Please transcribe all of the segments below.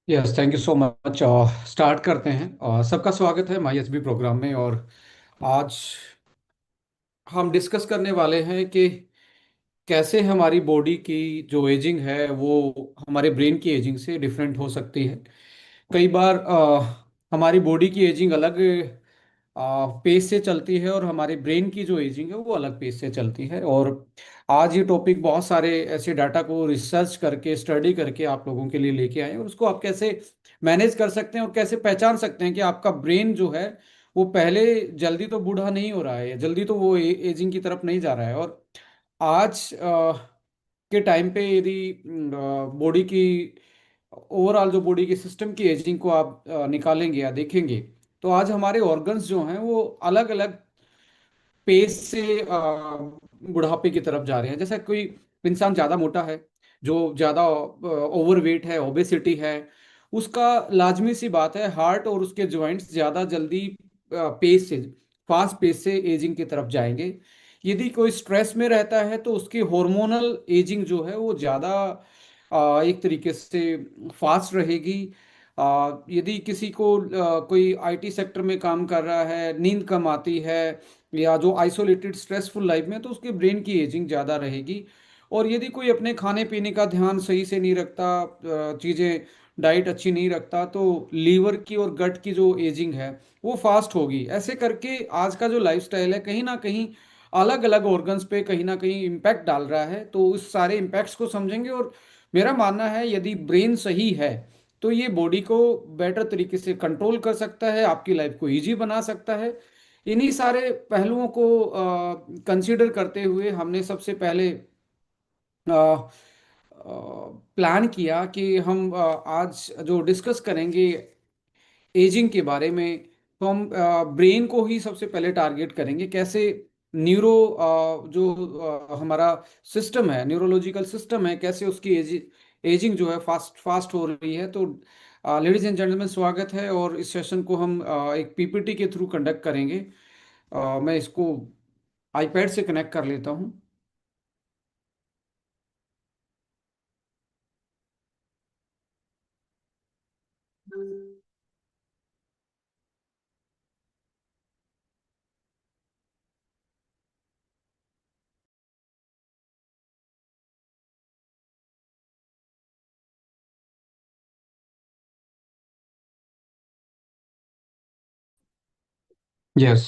Yes, thank you so much. Start करते हैं। सबका स्वागत है माई एच बी प्रोग्राम में। और आज हम डिस्कस करने वाले हैं कि कैसे हमारी बॉडी की जो एजिंग है वो हमारे ब्रेन की एजिंग से डिफरेंट हो सकती है। कई बार हमारी बॉडी की एजिंग अलग पेस से चलती है और हमारे ब्रेन की जो एजिंग है वो अलग पेस से चलती है। और आज ये टॉपिक बहुत सारे ऐसे डाटा को रिसर्च करके स्टडी करके आप लोगों के लिए लेके आए हैं, और उसको आप कैसे मैनेज कर सकते हैं और कैसे पहचान सकते हैं कि आपका ब्रेन जो है वो पहले जल्दी तो बूढ़ा नहीं हो रहा है, जल्दी तो वो एजिंग की तरफ नहीं जा रहा है। और आज के टाइम पे यदि बॉडी की ओवरऑल जो बॉडी की सिस्टम की एजिंग को आप निकालेंगे या देखेंगे, तो आज हमारे ऑर्गन्स जो हैं वो अलग अलग पेस से बुढ़ापे की तरफ जा रहे हैं। जैसा कोई इंसान ज़्यादा मोटा है, जो ज़्यादा ओवरवेट है, ओबेसिटी है, उसका लाजमी सी बात है हार्ट और उसके जॉइंट्स ज़्यादा जल्दी पेस से फास्ट पेस से एजिंग की तरफ जाएंगे। यदि कोई स्ट्रेस में रहता है तो उसकी हार्मोनल एजिंग जो है वो ज़्यादा एक तरीके से फास्ट रहेगी। यदि किसी को कोई आईटी सेक्टर में काम कर रहा है, नींद कम आती है, या जो आइसोलेटेड स्ट्रेसफुल लाइफ में, तो उसके ब्रेन की एजिंग ज़्यादा रहेगी। और यदि कोई अपने खाने पीने का ध्यान सही से नहीं रखता, चीज़ें डाइट अच्छी नहीं रखता, तो लीवर की और गट की जो एजिंग है वो फास्ट होगी। ऐसे करके आज का जो लाइफस्टाइल है कहीं ना कहीं अलग अलग ऑर्गन्स पे कहीं ना कहीं इम्पैक्ट डाल रहा है। तो उस सारे इम्पैक्ट्स को समझेंगे। और मेरा मानना है यदि ब्रेन सही है तो ये बॉडी को बेटर तरीके से कंट्रोल कर सकता है, आपकी लाइफ को इजी बना सकता है। इन्हीं सारे पहलुओं को कंसीडर करते हुए हमने सबसे पहले प्लान किया कि हम आज जो डिस्कस करेंगे एजिंग के बारे में, तो हम ब्रेन को ही सबसे पहले टारगेट करेंगे। कैसे न्यूरो जो हमारा सिस्टम है, न्यूरोलॉजिकल सिस्टम है, कैसे उसकी एजिंग जो है फास्ट फास्ट हो रही है। तो लेडीज एंड जेंटलमैन, स्वागत है। और इस सेशन को हम एक पीपीटी के थ्रू कंडक्ट करेंगे। मैं इसको आईपैड से कनेक्ट कर लेता हूँ। यस।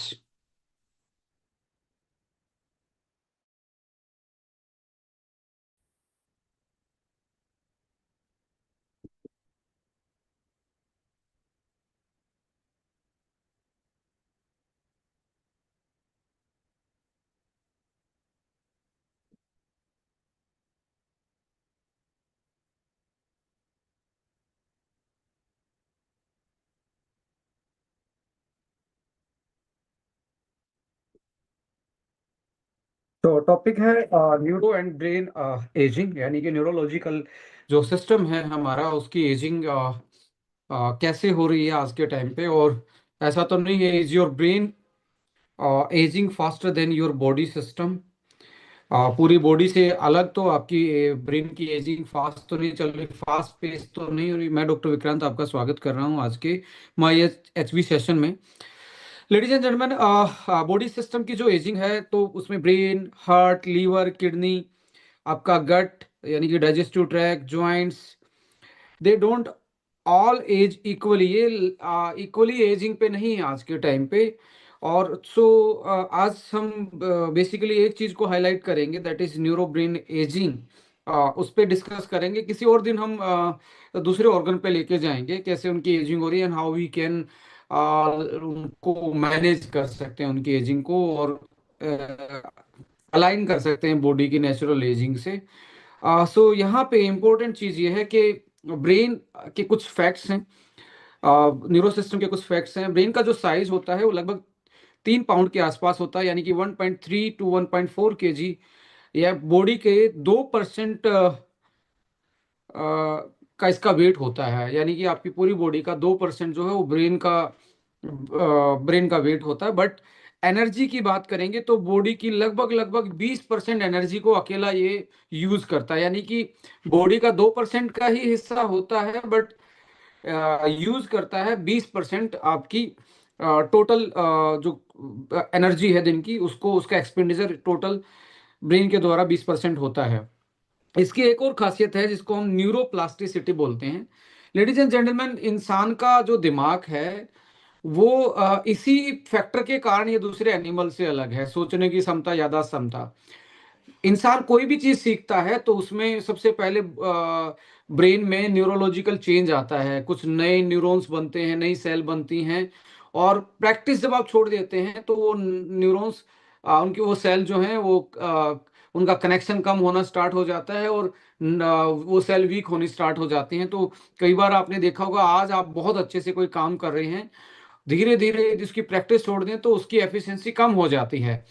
तो टॉपिक है न्यूरो एंड ब्रेन एजिंग, यानी कि न्यूरोलॉजिकल जो सिस्टम है हमारा उसकी एजिंग कैसे हो रही है आज के टाइम पे। और ऐसा तो नहीं है is your brain ageing faster than your body system. पूरी बॉडी से अलग तो आपकी ब्रेन की एजिंग फास्ट तो नहीं चल रही, फास्ट पेस तो नहीं हो रही। मैं डॉक्टर विक्रांत आपका स्वागत कर रहा हूँ आज के माई एच बी सेशन में। Ladies and gentleman, body system की जो एजिंग है तो उसमें ब्रेन, हार्ट, लीवर, किडनी, आपका गट यानी कि digestive tract, joints, they don't all age equally. ये इक्वली एजिंग पे नहीं है आज के टाइम पे। और आज हम बेसिकली एक चीज को हाईलाइट करेंगे, that is neuro brain ageing. उस पे डिस्कस करेंगे। किसी और दिन हम दूसरे ऑर्गन पे लेके जाएंगे कैसे उनकी एजिंग हो रही है, एंड हाउ वी कैन उनको मैनेज कर सकते हैं उनकी एजिंग को, और अलाइन कर सकते हैं बॉडी की नेचुरल एजिंग से। सो यहाँ पे इम्पोर्टेंट चीज ये है कि ब्रेन के कुछ फैक्ट्स हैं, न्यूरो सिस्टम के कुछ फैक्ट्स हैं। ब्रेन का जो साइज होता है वो लगभग 3 पाउंड के आसपास होता है, यानी कि 1.3 टू 1.4 kg। यह बॉडी के 2% का इसका वेट होता है, यानी कि आपकी पूरी बॉडी का 2% जो है वो ब्रेन का वेट होता है। बट एनर्जी की बात करेंगे तो बॉडी की लगभग लगभग 20% एनर्जी को अकेला ये यूज करता है, यानी कि बॉडी का 2% का ही हिस्सा होता है। बट यूज करता है 20% आपकी टोटल जो एनर्जी है दिन की, उसको उसका एक्सपेंडिचर टोटल ब्रेन के द्वारा 20% होता है। इसकी एक और खासियत है जिसको हम न्यूरोप्लास्टिसिटी बोलते हैं। लेडीज एंड जेंटलमैन, इंसान का जो दिमाग है वो इसी फैक्टर के कारण ये दूसरे एनिमल से अलग है। सोचने की क्षमता, याददाश्त क्षमता, इंसान कोई भी चीज सीखता है तो उसमें सबसे पहले ब्रेन में न्यूरोलॉजिकल चेंज आता है, कुछ नए न्यूरॉन्स बनते हैं, नई सेल बनती हैं। और प्रैक्टिस जब आप छोड़ देते हैं तो वो न्यूरॉन्स, उनकी वो सेल जो हैं वो उनका कनेक्शन कम होना स्टार्ट हो जाता है, और वो सेल वीक होनी स्टार्ट हो जाती हैं। तो कई बार आपने देखा होगा, आज आप बहुत अच्छे से कोई काम कर रहे हैं, धीरे धीरे जिसकी प्रैक्टिस छोड़ दें तो उसकी एफिशिएंसी कम हो जाती है।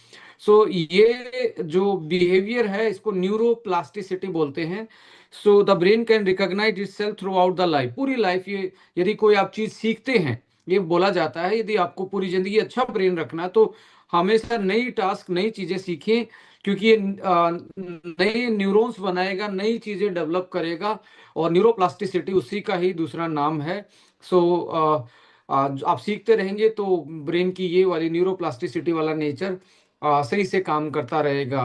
ये जो बिहेवियर है इसको न्यूरोप्लास्टिसिटी बोलते हैं। So the brain can recognise itself throughout the life, पूरी लाइफ। ये यदि कोई आप चीज सीखते हैं, ये बोला जाता है यदि आपको पूरी जिंदगी अच्छा ब्रेन रखना है तो हमेशा नई टास्क, नई चीजें सीखें, क्योंकि ये नए न्यूरॉन्स बनाएगा, नई चीजें डेवलप करेगा। और न्यूरोप्लास्टिसिटी उसी का ही दूसरा नाम है। सो आप सीखते रहेंगे तो ब्रेन की ये वाली न्यूरोप्लास्टिसिटी वाला नेचर सही से काम करता रहेगा।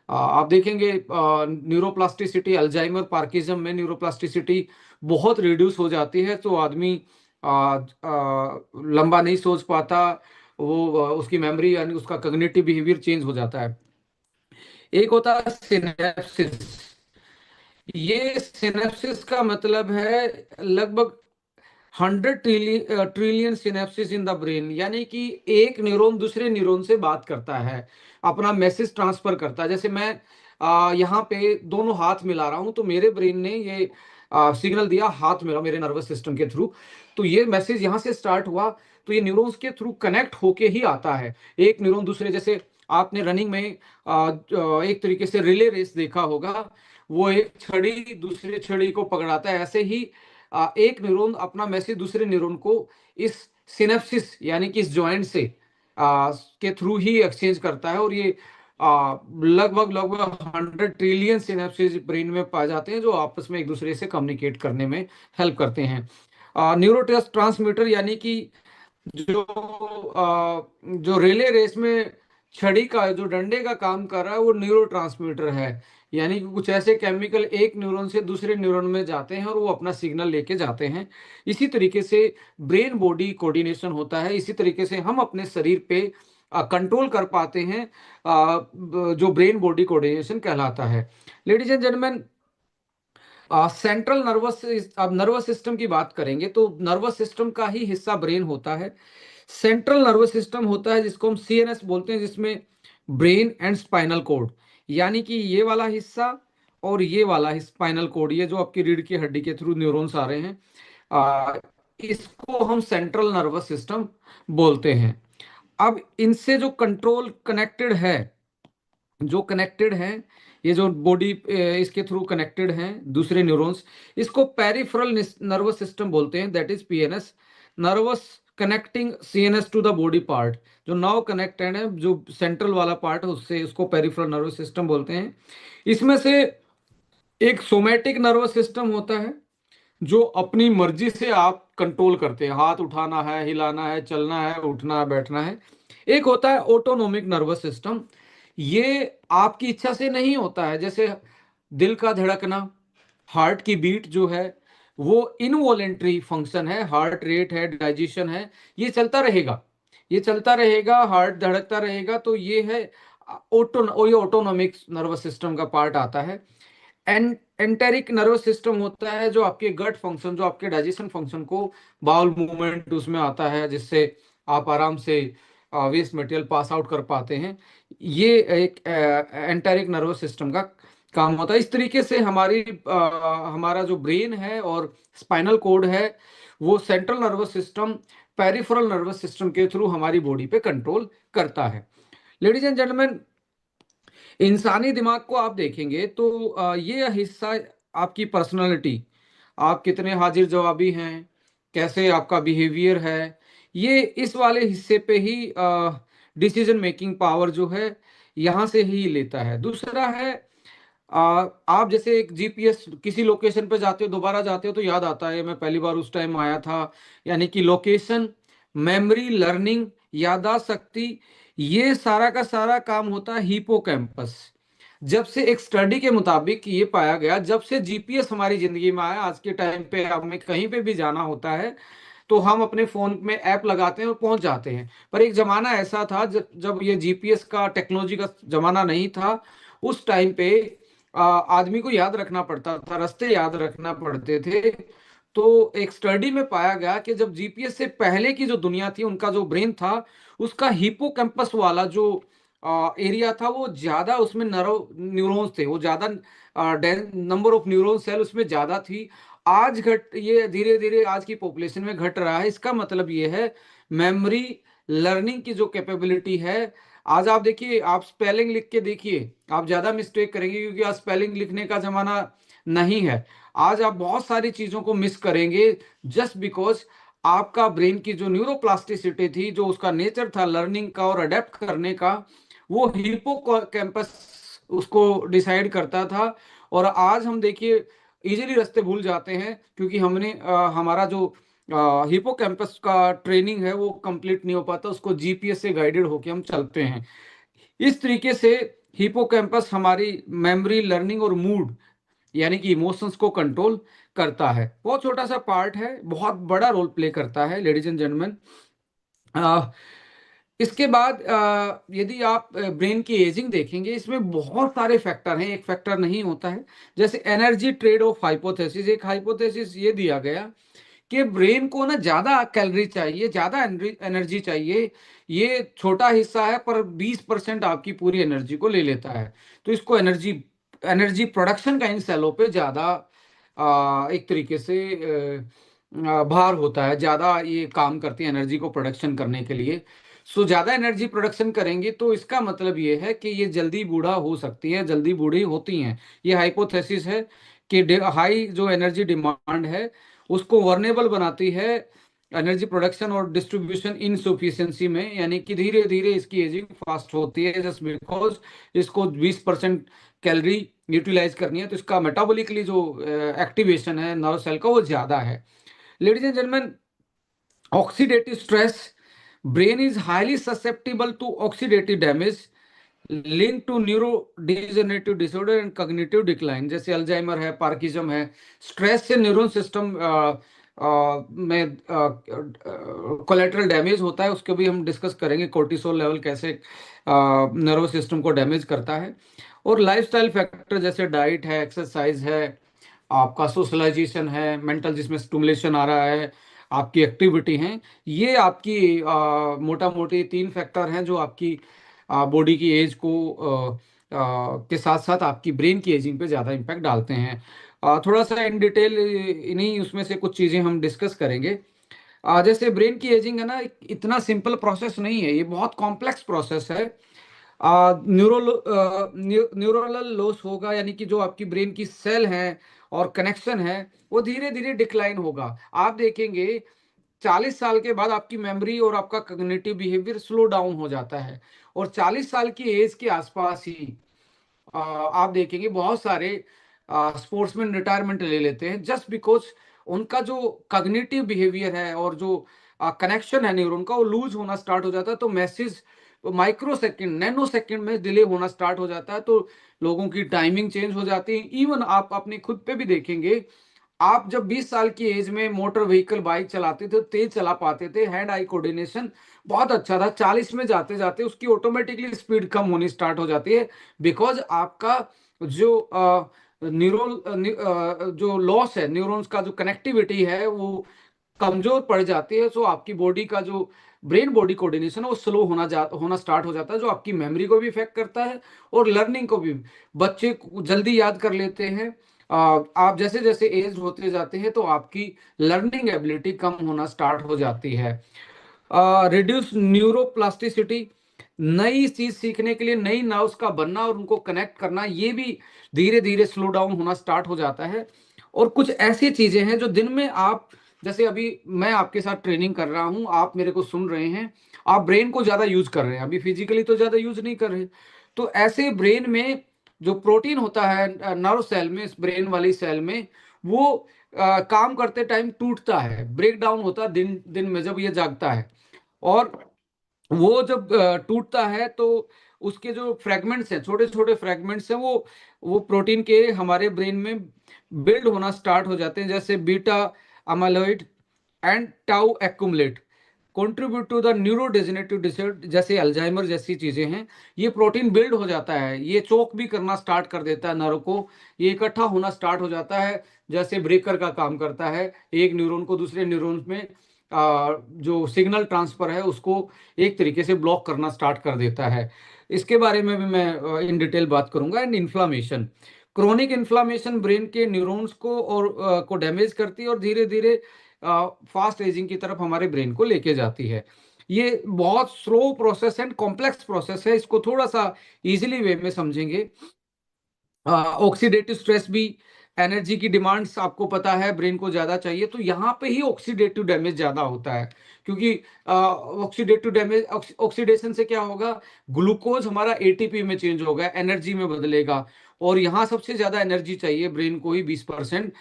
आप देखेंगे न्यूरोप्लास्टिसिटी, अल्जाइमर, पार्किंसम में न्यूरोप्लास्टिसिटी बहुत रिड्यूस हो जाती है, तो आदमी लंबा नहीं सोच पाता। वो उसकी मेमोरी यानी उसका कॉग्निटिव बिहेवियर चेंज हो जाता है। एक होता है सिनेप्सिस। ये सिनेप्सिस का मतलब है लगभग 100 trillion synapses in the brain, यानी कि एक न्यूरॉन दूसरे न्यूरॉन से बात करता है, अपना मैसेज ट्रांसफर करता है। जैसे मैं यहाँ पे दोनों हाथ मिला रहा हूँ तो मेरे ब्रेन ने ये सिग्नल दिया, हाथ मिला मेरे नर्वस सिस्टम के थ्रू, तो ये मैसेज यहाँ से स्टार्ट हुआ, तो ये न्यूरॉन्स के थ्रू कनेक्ट होके ही आता है। एक न्यूरॉन दूसरे, जैसे आपने रनिंग में एक तरीके से रिले रेस देखा होगा, वो एक छड़ी दूसरे छड़ी को पकड़ाता है, ऐसे ही एक न्यूरॉन अपना मैसेज दूसरे न्यूरॉन को इस सिनेप्सिस यानी कि इस जॉइंट से के थ्रू ही एक्सचेंज करता है। और ये लगभग लगभग 100 ट्रिलियन सिनेप्सिस ब्रेन में पाए जाते हैं जो आपस में एक दूसरे से कम्युनिकेट करने में हेल्प करते हैं। न्यूरो ट्रांसमीटर यानी कि जो जो रिले रेस में छड़ी का जो डंडे का काम कर रहा है वो न्यूरोट्रांसमीटर है। यानी कि कुछ ऐसे केमिकल एक न्यूरॉन से दूसरे न्यूरॉन में जाते हैं और वो अपना सिग्नल लेके जाते हैं। इसी तरीके से ब्रेन बॉडी कोऑर्डिनेशन होता है। इसी तरीके से हम अपने शरीर पे कंट्रोल कर पाते हैं, जो ब्रेन बॉडी कोऑर्डिनेशन कहलाता है। Ladies and gentleman, central nervous, अब नर्वस सिस्टम की बात करेंगे तो नर्वस सिस्टम का ही हिस्सा ब्रेन होता है। सेंट्रल नर्वस सिस्टम होता है जिसको हम सीएनएस बोलते हैं, जिसमें ब्रेन एंड स्पाइनल कोड, यानी कि ये वाला हिस्सा और ये वाला स्पाइनल कोड, ये जो आपकी रीढ़ की हड्डी के थ्रू न्यूरॉन्स आ रहे हैं, आ, इसको हम सेंट्रल नर्वस सिस्टम बोलते हैं। अब इनसे जो कंट्रोल कनेक्टेड है, जो कनेक्टेड हैं, ये जो बॉडी इसके थ्रू कनेक्टेड हैं दूसरे न्यूरॉन्स, इसको पेरिफेरल नर्वस सिस्टम बोलते हैं, that is PNS, nerves connecting CNS to the body part. जो नाउ कनेक्टेड है, जो सेंट्रल वाला पार्ट है उससे, उसको पेरिफेरल नर्वस सिस्टम बोलते हैं। इसमें से एक सोमैटिक नर्वस सिस्टम होता है जो अपनी मर्जी से आप कंट्रोल करते हैं, हाथ उठाना है, हिलाना है, चलना है, उठना है, बैठना है। एक होता है ऑटोनोमिक नर्वस सिस्टम, ये आपकी इच्छा से नहीं होता है। जैसे दिल का धड़कना, हार्ट की बीट जो है, वो इनवॉलेंट्री फंक्शन है, हार्ट रेट है, डाइजेशन है, ये चलता रहेगा, ये चलता रहेगा, हार्ट धड़कता रहेगा, तो ये है ऑटोनोमिक नर्वस सिस्टम का पार्ट आता है। एंटेरिक नर्वस सिस्टम होता है जो आपके गट फंक्शन, जो आपके डाइजेशन फंक्शन को, बाउल मूवमेंट उसमें आता है, जिससे आप आराम से वेस्ट मटेरियल पास आउट कर पाते हैं। ये एक एंटेरिक नर्वस सिस्टम का काम होता है। इस तरीके से हमारा जो ब्रेन है और स्पाइनल कोड है वो central nervous system, peripheral nervous system के थ्रू हमारी बॉडी पे कंट्रोल करता है। लेडीज एंड जेंटलमैन, इंसानी दिमाग को आप देखेंगे तो ये हिस्सा आपकी पर्सनालिटी, आप कितने हाजिर जवाबी हैं, कैसे आपका बिहेवियर है, ये इस वाले हिस्से पे ही डिसीजन मेकिंग पावर जो है यहाँ से ही लेता है। दूसरा है आप जैसे एक जीपीएस किसी लोकेशन पे जाते हो, दोबारा जाते हो तो याद आता है मैं पहली बार उस टाइम आया था। यानी कि लोकेशन, मेमोरी, लर्निंग, याददाश्त शक्ति, ये सारा का सारा काम होता है हिपोकैम्पस। जब से एक स्टडी के मुताबिक ये पाया गया, जब से जीपीएस हमारी जिंदगी में आया, आज के टाइम पे हमें कहीं पे भी जाना होता है तो हम अपने फोन में ऐप लगाते हैं और पहुंच जाते हैं। पर एक जमाना ऐसा था जब जब ये जीपीएस का टेक्नोलॉजी का जमाना नहीं था। उस टाइम पे आदमी को याद रखना पड़ता था, रास्ते याद रखना पड़ते थे। तो एक स्टडी में पाया गया कि जब जीपीएस से पहले की जो दुनिया थी, उनका जो ब्रेन था, उसका हिपोकैम्पस वाला जो एरिया था, वो ज्यादा, उसमें न्यूरॉन्स थे, वो ज्यादा नंबर ऑफ न्यूरॉन सेल उसमें ज्यादा थी। आज घट ये धीरे धीरे आज की पॉपुलेशन में घट रहा है। इसका मतलब ये है मेमोरी, लर्निंग की जो कैपेबिलिटी है, आज आप देखिए, आप स्पेलिंग लिख के देखिए, आप ज्यादा मिस्टेक करेंगे, क्योंकि आज स्पेलिंग लिखने का जमाना नहीं है। आज आप बहुत सारी चीजों को मिस करेंगे, जस्ट बिकॉज आपका ब्रेन की जो न्यूरोप्लास्टिसिटी थी, जो उसका नेचर था लर्निंग का और अडेप्ट करने का, वो हिपोकैम्पस उसको डिसाइड करता था। और आज हम देखिए इजीली रास्ते भूल जाते हैं, क्योंकि हमने हमारा जो हिपोकैम्पस का ट्रेनिंग है वो कंप्लीट नहीं हो पाता, उसको जीपीएस से गाइडेड होके हम चलते हैं। इस तरीके से हिपोकैम्पस हमारी मेमोरी, लर्निंग और मूड, यानी कि इमोशंस को कंट्रोल करता है। बहुत छोटा सा पार्ट है, बहुत बड़ा रोल प्ले करता है, लेडीज एंड जेंटलमैन। इसके बाद यदि आप ब्रेन की एजिंग देखेंगे, इसमें बहुत सारे फैक्टर हैं, एक फैक्टर नहीं होता है। जैसे एनर्जी ट्रेड ऑफ हाइपोथेसिस, एक हाइपोथेसिस ये दिया गया कि ब्रेन को ना ज्यादा कैलोरी चाहिए, ज्यादा एनर्जी चाहिए। ये छोटा हिस्सा है पर 20% आपकी पूरी एनर्जी को ले लेता है। तो इसको एनर्जी एनर्जी प्रोडक्शन का इन सेलों पे ज्यादा एक तरीके से भार होता है, ज्यादा ये काम करती है एनर्जी को प्रोडक्शन करने के लिए। सो ज्यादा एनर्जी प्रोडक्शन करेंगे तो इसका मतलब ये है कि ये जल्दी बूढ़ा हो सकती है, जल्दी बूढ़ी होती हैं। ये हाइपोथेसिस है कि हाई जो एनर्जी डिमांड है उसको वर्नेबल बनाती है एनर्जी प्रोडक्शन और डिस्ट्रीब्यूशन इनसुफिशियंसी में, यानी कि धीरे धीरे इसकी एजिंग फास्ट होती है, जस्ट बिकॉज इसको 20% कैलोरी यूटिलाइज करनी है, तो इसका मेटाबॉलिकली जो एक्टिवेशन है नर्व सेल का वो ज्यादा है। Ladies and gentleman, oxidative stress, brain is highly susceptible to oxidative damage link to neurodegenerative disorder and cognitive decline, जैसे अल्जाइमर है, पार्किंसम है। स्ट्रेस से न्यूरॉन सिस्टम में कोलेटरल डैमेज होता है, उसको भी हम डिस्कस करेंगे, कोर्टिसोल लेवल कैसे नर्वस सिस्टम को डैमेज करता है। और लाइफस्टाइल फैक्टर जैसे डाइट है, एक्सरसाइज है, आपका सोशलाइजेशन है, मेंटल जिसमें स्टिमुलेशन आ रहा है, आपकी एक्टिविटी है, ये आपकी मोटा मोटी 3 फैक्टर हैं जो आपकी बॉडी की एज को के साथ साथ आपकी ब्रेन की एजिंग पे ज़्यादा इम्पैक्ट डालते हैं। थोड़ा सा इन डिटेल इन्हीं उसमें से कुछ चीज़ें हम डिस्कस करेंगे। जैसे ब्रेन की एजिंग है ना, इतना सिंपल प्रोसेस नहीं है, ये बहुत कॉम्प्लेक्स प्रोसेस है। न्यूरोनल लॉस होगा, यानी कि जो आपकी ब्रेन की सेल है और कनेक्शन है वो धीरे धीरे डिक्लाइन होगा। आप देखेंगे 40 साल के बाद आपकी मेमोरी और आपका कॉग्निटिव बिहेवियर स्लो डाउन हो जाता है। और 40 साल की एज के आसपास ही आप देखेंगे बहुत सारे स्पोर्ट्समैन रिटायरमेंट ले लेते हैं, जस्ट बिकॉज उनका जो कॉग्निटिव बिहेवियर है और जो कनेक्शन है न्यूरॉन का, वो लूज होना स्टार्ट हो जाता है। तो message micro second, nano second में डिले होना स्टार्ट हो जाता है। तो लोगों की टाइमिंग चेंज हो जाती है। इवन आप अपने खुद पे भी देखेंगे, आप जब 20 साल की एज में मोटर व्हीकल बाइक चलाते थे, तेज चला पाते थे, हैंड आई कोऑर्डिनेशन बहुत अच्छा था, 40 में जाते जाते उसकी ऑटोमेटिकली स्पीड कम होनी स्टार्ट हो जाती है। बिकॉज आपका जो जो लॉस है, न्यूरॉन्स का जो कनेक्टिविटी है वो कमजोर पड़ जाती है। सो आपकी बॉडी का जो ब्रेन बॉडी कोऑर्डिनेशन है वो स्लो होना स्टार्ट हो जाता है, जो आपकी मेमोरी को भी इफेक्ट करता है और लर्निंग को भी। बच्चे जल्दी याद कर लेते हैं। आप जैसे जैसे एज होते जाते हैं तो आपकी लर्निंग एबिलिटी कम होना स्टार्ट हो जाती है। रिड्यूस न्यूरोप्लास्टिसिटी, नई चीज सीखने के लिए नई नर्व्स का बनना और उनको कनेक्ट करना, ये भी धीरे धीरे स्लो डाउन होना स्टार्ट हो जाता है। और कुछ ऐसी चीजें हैं जो दिन में आप, जैसे अभी मैं आपके साथ ट्रेनिंग कर रहा हूं, आप मेरे को सुन रहे हैं, आप ब्रेन को ज्यादा यूज कर रहे हैं, अभी फिजिकली तो ज्यादा यूज नहीं कर रहे। तो ऐसे ब्रेन में जो प्रोटीन होता है नर्व सेल में, इस ब्रेन वाली सेल में, वो काम करते टाइम टूटता है, ब्रेक डाउन होता है दिन दिन में जब ये जागता है। और वो जब टूटता है तो उसके जो फ्रेगमेंट्स हैं, छोटे छोटे फ्रेगमेंट्स हैं, वो प्रोटीन के हमारे ब्रेन में बिल्ड होना स्टार्ट हो जाते हैं, जैसे beta amyloid and tau accumulate contribute to the neurodegenerative disorder, जैसे अल्जाइमर जैसी चीजें हैं। ये प्रोटीन बिल्ड हो जाता है, ये चोक भी करना स्टार्ट कर देता है नर्व को, ये इकट्ठा होना स्टार्ट हो जाता है, जैसे ब्रेकर का काम करता है, एक न्यूरॉन को दूसरे न्यूरॉन में जो सिग्नल ट्रांसफर है उसको एक तरीके से ब्लॉक करना स्टार्ट कर देता है। इसके बारे में भी मैं इन डिटेल बात करूंगा। And inflammation, chronic inflammation brain के न्यूरॉन्स को और को डैमेज करती है और धीरे धीरे फास्ट एजिंग की तरफ हमारे ब्रेन को लेके जाती है। ये बहुत slow process and complex process है, इसको थोड़ा सा इजीली वे में समझेंगे। ऑक्सीडेटिव स्ट्रेस भी, एनर्जी की डिमांड्स आपको पता है ब्रेन को ज्यादा चाहिए, तो यहाँ पे ही ऑक्सीडेटिव डैमेज ज्यादा होता है। क्योंकि ऑक्सीडेटिव डैमेज, ऑक्सीडेशन से क्या होगा, ग्लूकोज हमारा एटीपी में चेंज होगा, एनर्जी में बदलेगा, और यहाँ सबसे ज्यादा एनर्जी चाहिए ब्रेन को ही, 20%।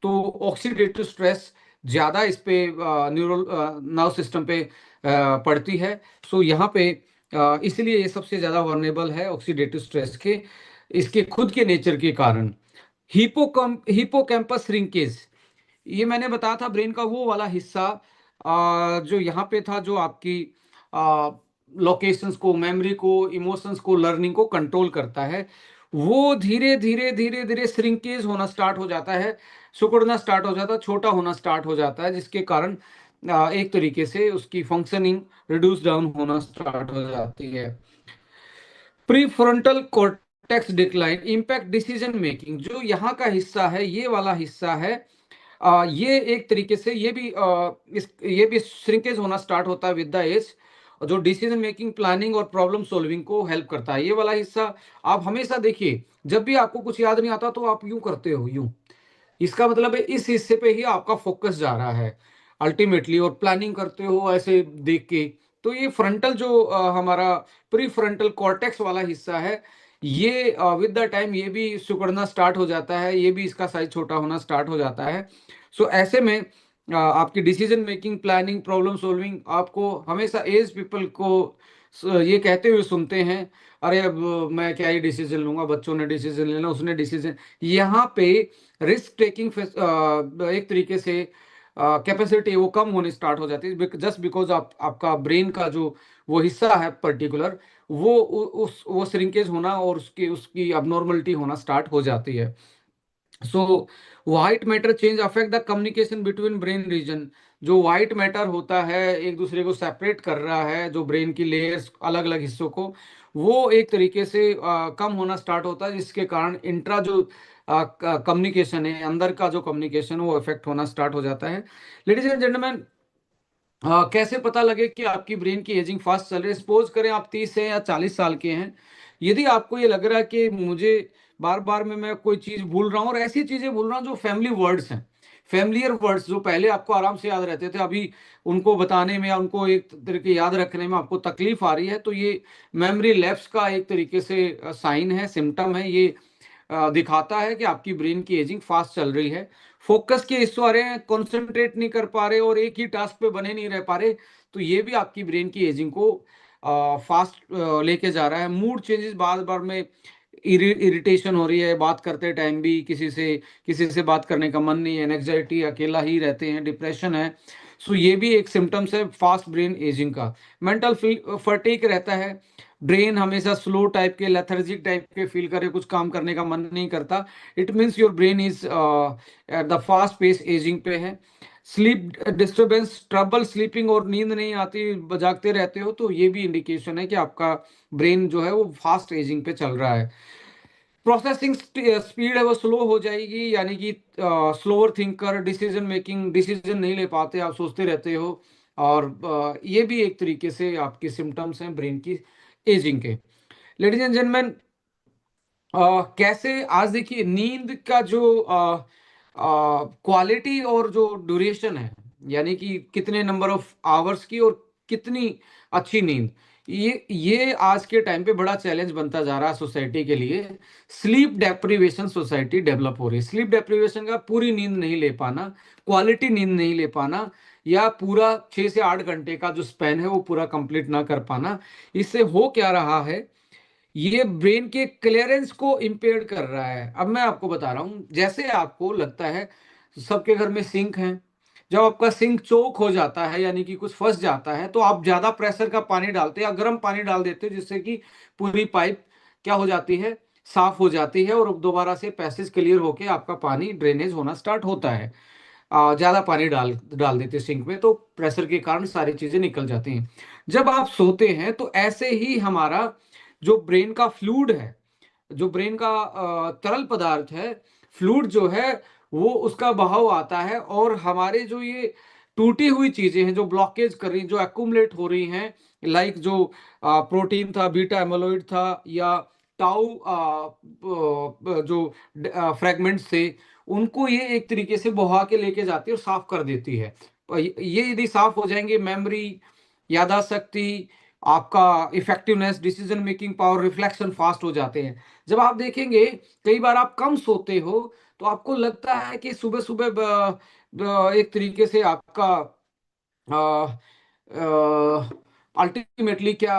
तो ऑक्सीडेटिव स्ट्रेस ज्यादा इस पे न्यूरल नर्व सिस्टम पे पड़ती है। सो यहाँ पे इसलिए ये सबसे ज्यादा वर्नेबल है ऑक्सीडेटिव स्ट्रेस के, इसके खुद के नेचर के कारण। हिपोकैम्पस श्रिंकेज, ये मैंने बताया था ब्रेन का वो वाला हिस्सा जो यहाँ पे था, जो आपकी लोकेशंस को, मेमोरी को, इमोशंस को, लर्निंग को कंट्रोल करता है। वो धीरे धीरे धीरे धीरे श्रिंकेज होना स्टार्ट हो जाता है, सिकुड़ना स्टार्ट हो जाता है, छोटा होना स्टार्ट हो जाता है, जिसके कारण एक तरीके से उसकी फंक्शनिंग रिड्यूस डाउन होना स्टार्ट हो जाती है। Prefrontal cortex decline impact decision making, जो यहाँ का हिस्सा है, ये वाला हिस्सा है, ये एक तरीके से ये भी श्रिंकेज होना स्टार्ट होता है विद द एज, जो डिसीजन मेकिंग, प्लानिंग और प्रॉब्लम सॉल्विंग को हेल्प करता है। ये वाला हिस्सा आप हमेशा देखिए, जब भी आपको कुछ याद नहीं आता तो आप यूं करते हो, यूं, इसका मतलब है इस हिस्से पे ही आपका फोकस जा रहा है अल्टीमेटली, और प्लानिंग करते हो ऐसे देख के। तो ये फ्रंटल जो हमारा प्री फ्रंटल कॉर्टेक्स वाला हिस्सा है, ये विद द टाइम ये भी सिकुड़ना स्टार्ट हो जाता है, ये भी इसका साइज छोटा होना स्टार्ट हो जाता है। सो ऐसे में आपकी decision making, planning, problem solving, आपको हमेशा एज पीपल को ये कहते हुए सुनते हैं, अरे अब मैं क्या ही डिसीजन लूंगा, बच्चों ने डिसीजन लेना, उसने डिसीजन, यहाँ पे रिस्क टेकिंग एक तरीके से कैपेसिटी वो कम होनी स्टार्ट हो जाती है, जस्ट बिकॉज आपका ब्रेन का जो वो हिस्सा है पर्टिकुलर, वो वो श्रिंकेज होना और उसकी उसकी अबनॉर्मलिटी होना स्टार्ट हो जाती है। So white matter change affect the communication between brain region, जो व्हाइट मैटर होता है एक दूसरे को सेपरेट कर रहा है, जो ब्रेन की लेयर्स अलग अलग हिस्सों को, वो एक तरीके से कम होना स्टार्ट होता है, जिसके कारण इंट्रा जो कम्युनिकेशन है, अंदर का जो कम्युनिकेशन वो इफेक्ट होना स्टार्ट हो जाता है। लेडीज एंड जेंटलमैन, कैसे पता लगे कि आपकी ब्रेन की एजिंग फास्ट चल रही है? सपोज करें आप 30 से या 40 साल के हैं, यदि आपको ये लग रहा है कि मुझे बार बार में मैं कोई चीज भूल रहा हूँ, और ऐसी चीजें भूल रहा हूँ जो फैमिली वर्ड्स हैं, फैमिलियर वर्ड्स जो पहले आपको आराम से याद रहते थे, अभी उनको बताने में या उनको एक तरीके याद रखने में आपको तकलीफ आ रही है, तो ये मेमोरी लैप्स का एक तरीके से साइन है, सिम्टम है, ये दिखाता है कि आपकी ब्रेन की एजिंग फास्ट चल रही है। फोकस के इश्यू आ रहे हैं, कॉन्सेंट्रेट नहीं कर पा रहे और एक ही टास्क पे बने नहीं रह पा रहे, तो ये भी आपकी ब्रेन की एजिंग को फास्ट लेके जा रहा है। मूड चेंजेस, बार बार में इरिटेशन हो रही है, बात करते टाइम भी किसी से बात करने का मन नहीं है, एंग्जाइटी, अकेला ही रहते हैं, डिप्रेशन है। सो ये भी एक सिम्टम्स है फास्ट ब्रेन एजिंग का। मेंटल फटीग रहता है, ब्रेन हमेशा स्लो टाइप के, लेथर्जिक टाइप के फील करे, कुछ काम करने का मन नहीं करता, it means your brain is at the fast pace ageing पे है। स्लीप डिस्टरबेंस, ट्रबल स्लीपिंग, और नींद नहीं आती, जागते रहते हो, तो ये भी इंडिकेशन है कि आपका ब्रेन जो है वो फास्ट एजिंग पे चल रहा है। प्रोसेसिंग स्पीड है वो स्लो हो जाएगी, यानी कि slower thinker, decision making, decision नहीं ले पाते, आप सोचते रहते हो, और ये भी एक तरीके से आपके सिम्टम्स हैं ब्रेन की एजिंग के। लेडीज एंड जेंटलमैन, कैसे आज देखिए नींद का जो क्वालिटी और जो ड्यूरेशन है, यानी कि कितने नंबर ऑफ आवर्स की और कितनी अच्छी नींद, ये आज के टाइम पे बड़ा चैलेंज बनता जा रहा है सोसाइटी के लिए। स्लीप डेप्रिवेशन सोसाइटी डेवलप हो रही है। स्लीप डेप्रिवेशन का पूरी नींद नहीं ले पाना, क्वालिटी नींद नहीं ले पाना, या पूरा 6 से 8 घंटे का जो स्पैन है वो पूरा कंप्लीट ना कर पाना। इससे हो क्या रहा है, ये ब्रेन के क्लियरेंस को इम्पेयर कर रहा है। अब मैं आपको बता रहा हूँ, जैसे आपको लगता है सबके घर में सिंक है, जब आपका सिंक चोक हो जाता है यानी कि कुछ फंस जाता है, तो आप ज्यादा प्रेशर का पानी डालते हैं या गर्म पानी डाल देते हो, जिससे कि पूरी पाइप क्या हो जाती है, साफ हो जाती है, और दोबारा से पैसेज क्लियर होके आपका पानी ड्रेनेज होना स्टार्ट होता है। ज्यादा पानी डाल डाल देते सिंक में, तो प्रेशर के कारण सारी चीजें निकल जाती हैं। जब आप सोते हैं तो ऐसे ही हमारा जो ब्रेन का फ्लूइड है, जो ब्रेन का तरल पदार्थ है, फ्लूइड जो है, वो उसका बहाव आता है, और हमारे जो ये टूटी हुई चीजें हैं जो ब्लॉकेज कर रही हैं, जो एक्यूमुलेट हो रही हैं, लाइक जो प्रोटीन था, बीटा एमालोइड था, या टाउ जो फ्रेगमेंट्स थे, उनको ये एक तरीके से बहा के लेके जाती है और साफ कर देती है। ये यदि साफ हो जाएंगे, मेमोरी, याददाश्त शक्ति, आपका effectiveness, decision making power, reflection fast हो जाते हैं। जब आप देखेंगे कई बार आप कम सोते हो, तो आपको लगता है कि सुबह सुबह एक तरीके से आपका अल्टीमेटली क्या,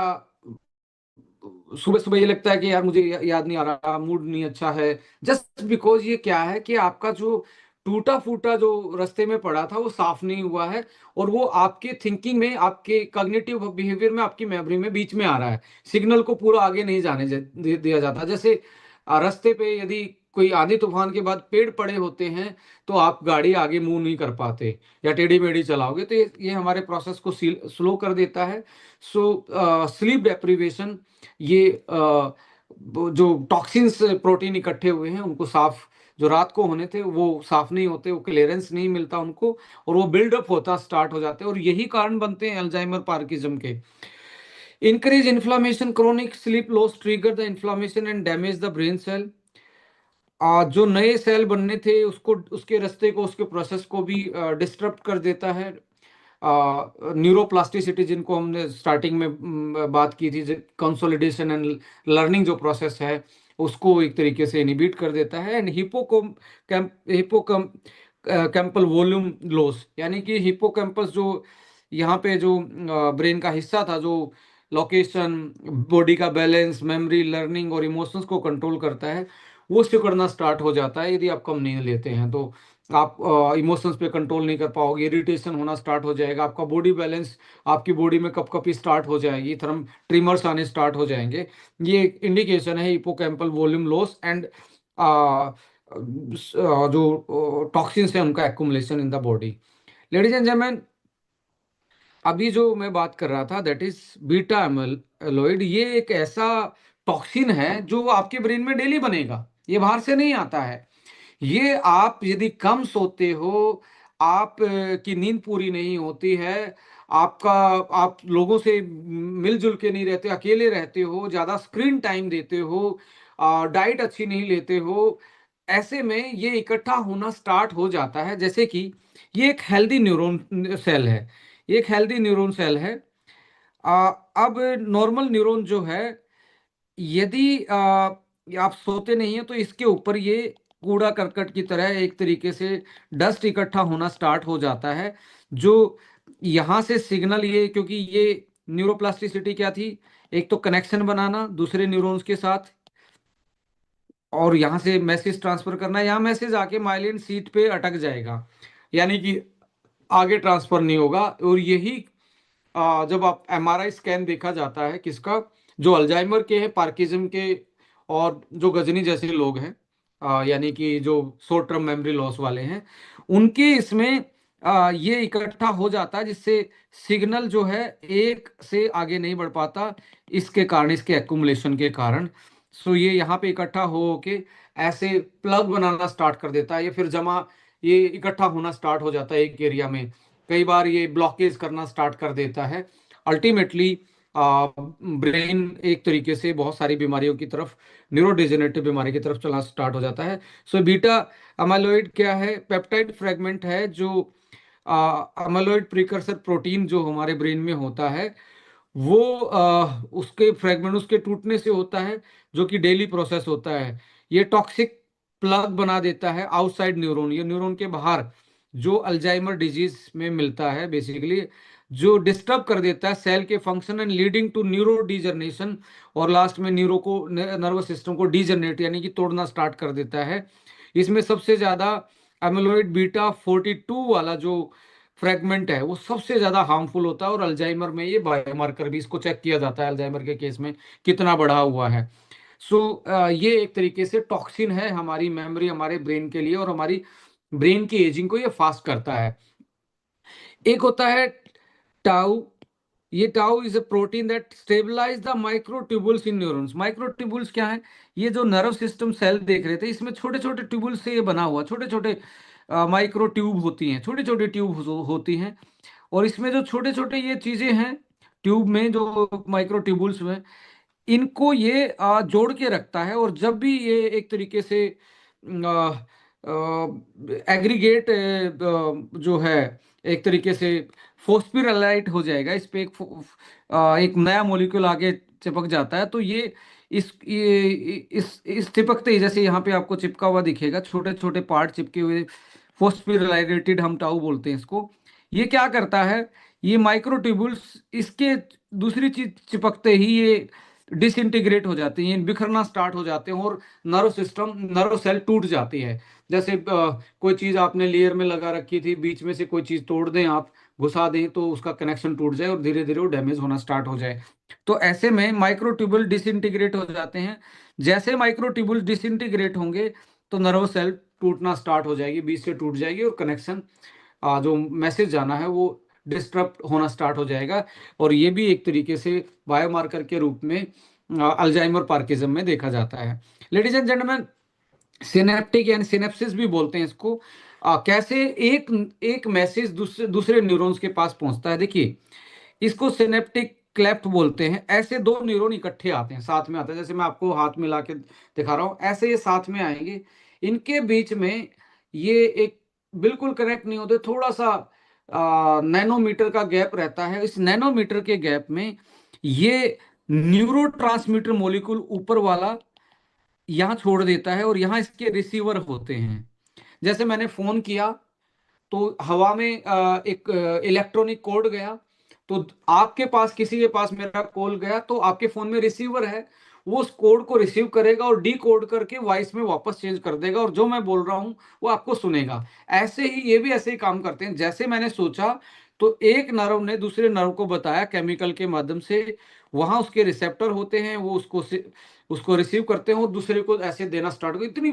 सुबह सुबह ये लगता है कि यार मुझे याद नहीं आ रहा, मूड नहीं अच्छा है, जस्ट बिकॉज ये क्या है कि आपका जो टूटा फूटा जो रास्ते में पड़ा था वो साफ नहीं हुआ है, और वो आपके थिंकिंग में, आपके कॉग्निटिव बिहेवियर में, आपकी मेमोरी में बीच में आ रहा है। सिग्नल को पूरा आगे नहीं जाने दिया जाता। जैसे रास्ते पे यदि कोई आंधी तूफान के बाद पेड़ पड़े होते हैं, तो आप गाड़ी आगे मूव नहीं कर पाते, या टेढ़ी मेढ़ी चलाओगे, तो ये हमारे प्रोसेस को स्लो कर देता है। सो स्लीप डेप्रिवेशन, ये जो टॉक्सिन्स प्रोटीन इकट्ठे हुए हैं उनको साफ, जो रात को होने थे वो साफ नहीं होते, वो क्लियरेंस नहीं मिलता उनको, और वो बिल्डअप होता स्टार्ट हो जाते हैं, और यही कारण बनते हैं अल्जाइमर, पार्किंसम के। Increase inflammation, chronic sleep loss trigger the inflammation and damage the brain cell. जो नए सेल बनने थे उसको, उसके रास्ते को, उसके प्रोसेस को भी डिस्टर्ब कर देता है। न्यूरोप्लास्टिसिटी, जिनको हमने स्टार्टिंग में बात की थी, कंसोलिडेशन एंड लर्निंग जो प्रोसेस है, उसको एक तरीके से इनहिबिट कर देता है। एंड हिपोकैम्पल वॉल्यूम लॉस, यानी कि हिपोकैम्पस जो यहाँ पे जो ब्रेन का हिस्सा था, जो लोकेशन, बॉडी का बैलेंस, मेमोरी, लर्निंग और इमोशंस को कंट्रोल करता है, वो सिकुड़ना स्टार्ट हो जाता है। यदि आप कम नींद लेते हैं तो आप इमोशंस पे कंट्रोल नहीं कर पाओगे, इरिटेशन होना स्टार्ट हो जाएगा, आपका बॉडी बैलेंस, आपकी बॉडी में कपकपी स्टार्ट हो जाएगी, थर्म ट्रिमर्स आने स्टार्ट हो जाएंगे। ये एक इंडिकेशन है हिपोकैम्पल वॉल्यूम लॉस एंड जो टॉक्सिन्स है उनका accumulation in the body. Ladies and gentleman, अभी जो मैं बात कर रहा था, दैट इज बीटा एमाइलोइड। ये एक ऐसा टॉक्सिन है जो आपके ब्रेन में डेली बनेगा, ये बाहर से नहीं आता है। ये आप यदि कम सोते हो, आप की नींद पूरी नहीं होती है, आपका, आप लोगों से मिलजुल के नहीं रहते, अकेले रहते हो, ज़्यादा स्क्रीन टाइम देते हो, डाइट अच्छी नहीं लेते हो, ऐसे में ये इकट्ठा होना स्टार्ट हो जाता है। जैसे कि ये एक हेल्दी न्यूरॉन सेल है, ये एक हेल्दी न्यूरॉन सेल है। अब नॉर्मल न्यूरॉन जो है, यदि आप सोते नहीं हैं तो इसके ऊपर ये कूड़ा करकट की तरह एक तरीके से डस्ट इकट्ठा होना स्टार्ट हो जाता है, जो यहाँ से सिग्नल, ये क्योंकि ये न्यूरोप्लास्टिसिटी क्या थी, एक तो कनेक्शन बनाना दूसरे न्यूरॉन्स के साथ, और यहाँ से मैसेज ट्रांसफर करना, यहाँ मैसेज आके माइलिन सीट पे अटक जाएगा, यानी कि आगे ट्रांसफर नहीं होगा। और यही जब आप एमआरआई स्कैन देखा जाता है किसका, जो अल्जाइमर के हैं, पार्किंसम के, और जो गजनी जैसे लोग हैं, यानी कि जो शॉर्ट टर्म मेमोरी लॉस वाले हैं, उनके इसमें ये इकट्ठा हो जाता है, जिससे सिग्नल जो है एक से आगे नहीं बढ़ पाता, इसके कारण, इसके एक्युमुलेशन के कारण। सो ये यहाँ पे इकट्ठा हो के ऐसे प्लग बनाना स्टार्ट कर देता है, ये फिर जमा, ये इकट्ठा होना स्टार्ट हो जाता है एक एरिया में, कई बार ये ब्लॉकेज करना स्टार्ट कर देता है। अल्टीमेटली ब्रेन एक तरीके से बहुत सारी बीमारियों की तरफ, न्यूरोडिजेनरेटिव बीमारी की तरफ चलना स्टार्ट हो जाता है। सो बीटा अमाइलॉइड क्या है, पेप्टाइड फ्रेगमेंट है, जो अमाइलॉइड प्रिकर्सर प्रोटीन जो हमारे ब्रेन में होता है, वो उसके फ्रेगमेंट उसके टूटने से होता है, जो कि डेली प्रोसेस होता है। ये टॉक्सिक प्लग बना देता है आउटसाइड न्यूरॉन, ये न्यूरॉन के बाहर, जो अल्जाइमर डिजीज में मिलता है बेसिकली, जो डिस्टर्ब कर देता है सेल के function and leading to neurodegeneration. और लास्ट में न्यूरो को, नर्वस सिस्टम को डिजनरेट यानी कि तोड़ना स्टार्ट कर देता है। इसमें सबसे ज्यादा एमिलोइड बीटा 42 वाला जो फ्रेगमेंट है वो सबसे ज्यादा हार्मफुल होता है। और अल्जाइमर में ये बायोमार्कर भी इसको चेक किया जाता है अल्जाइमर के केस में कितना बढ़ा हुआ है। सो ये एक तरीके से टॉक्सिन है हमारी मेमोरी, हमारे ब्रेन के लिए, और हमारी ब्रेन की एजिंग को ये फास्ट करता है। एक होता है टाउ। ये tau is a protein that stabilise the microtubules in neurons. Microtubules क्या है? ये जो नर्व सिस्टम सेल देख रहे थे, इसमें छोटे छोटे ट्यूबुल्स से ये बना हुआ, छोटे छोटे माइक्रो ट्यूब होती हैं, छोटी छोटी ट्यूब होती हैं। और इसमें जो छोटे छोटे ये चीजें हैं ट्यूब में, जो माइक्रो ट्यूबुल्स में, इनको ये जोड़ के रखता है। और जब भी ये एक तरीके से एग्रीगेट जो है, एक तरीके से फोस्फिरलाइट हो जाएगा, इस पे एक नया मॉलिक्यूल आगे चिपक जाता है, तो ये इस चिपकते ही, जैसे यहाँ पे आपको चिपका हुआ दिखेगा, छोटे छोटे पार्ट चिपके हुए, फोस्फिरलाइटेड हम टाउ बोलते हैं इसको। ये क्या करता है, ये माइक्रोट्यूबुल्स इसके दूसरी चीज चिपकते ही ये डिसइंटीग्रेट हो जाते हैं, बिखरना स्टार्ट हो जाते हैं, और नर्व सिस्टम, नर्व सेल टूट जाती है। जैसे कोई चीज आपने लेयर में लगा रखी थी, बीच में से कोई चीज तोड़ दें आप, घुसा दें, तो उसका कनेक्शन टूट जाए और धीरे धीरे वो डैमेज होना स्टार्ट हो जाए। तो ऐसे में माइक्रोट्यूबुल डिसइंटीग्रेट हो जाते हैं। जैसे माइक्रोट्यूबुल डिसइंटीग्रेट होंगे तो नर्व सेल टूटना स्टार्ट हो जाएगी, बीच से टूट जाएगी, और कनेक्शन, जो मैसेज जाना है वो डिस्टर्ब होना स्टार्ट हो जाएगा। और ये भी एक तरीके से बायोमार्कर के रूप में अल्जाइमर पार्किंसम में देखा जाता है। लेडीज एंड जेंटलमैन, सिनेप्टिक यानी सिनेप्सिस भी बोलते हैं इसको। कैसे एक एक मैसेज दूसरे दूसरे न्यूरॉन्स के पास पहुंचता है, देखिए, इसको सिनेप्टिक क्लेफ्ट बोलते हैं। ऐसे दो न्यूरॉन इकट्ठे आते हैं, साथ में आते हैं, जैसे मैं आपको हाथ मिला के दिखा रहा हूं, ऐसे ये साथ में आएंगे। इनके बीच में ये एक बिल्कुल कनेक्ट नहीं होते, थोड़ा सा नैनोमीटर का गैप रहता है। इस नैनोमीटर के गैप में ये न्यूरो ट्रांसमीटर मोलिक्यूल ऊपर वाला यहाँ छोड़ देता है, और यहाँ इसके रिसीवर होते हैं। जैसे मैंने फोन किया तो हवा में एक इलेक्ट्रॉनिक कोड गया, तो आपके पास, किसी के पास मेरा कॉल गया, तो आपके फोन में रिसीवर है, वो उस कोड को रिसीव करेगा और डी कोड करके वॉइस में वापस चेंज कर देगा, और जो मैं बोल रहा हूं वो आपको सुनेगा। ऐसे ही ये भी ऐसे ही काम करते हैं। जैसे मैंने सोचा, तो एक नर्व ने दूसरे नर्व को बताया केमिकल के माध्यम से, वहां उसके रिसेप्टर होते हैं, वो उसको रिसीव करते हैं और दूसरे को ऐसे देना स्टार्ट कर, इतनी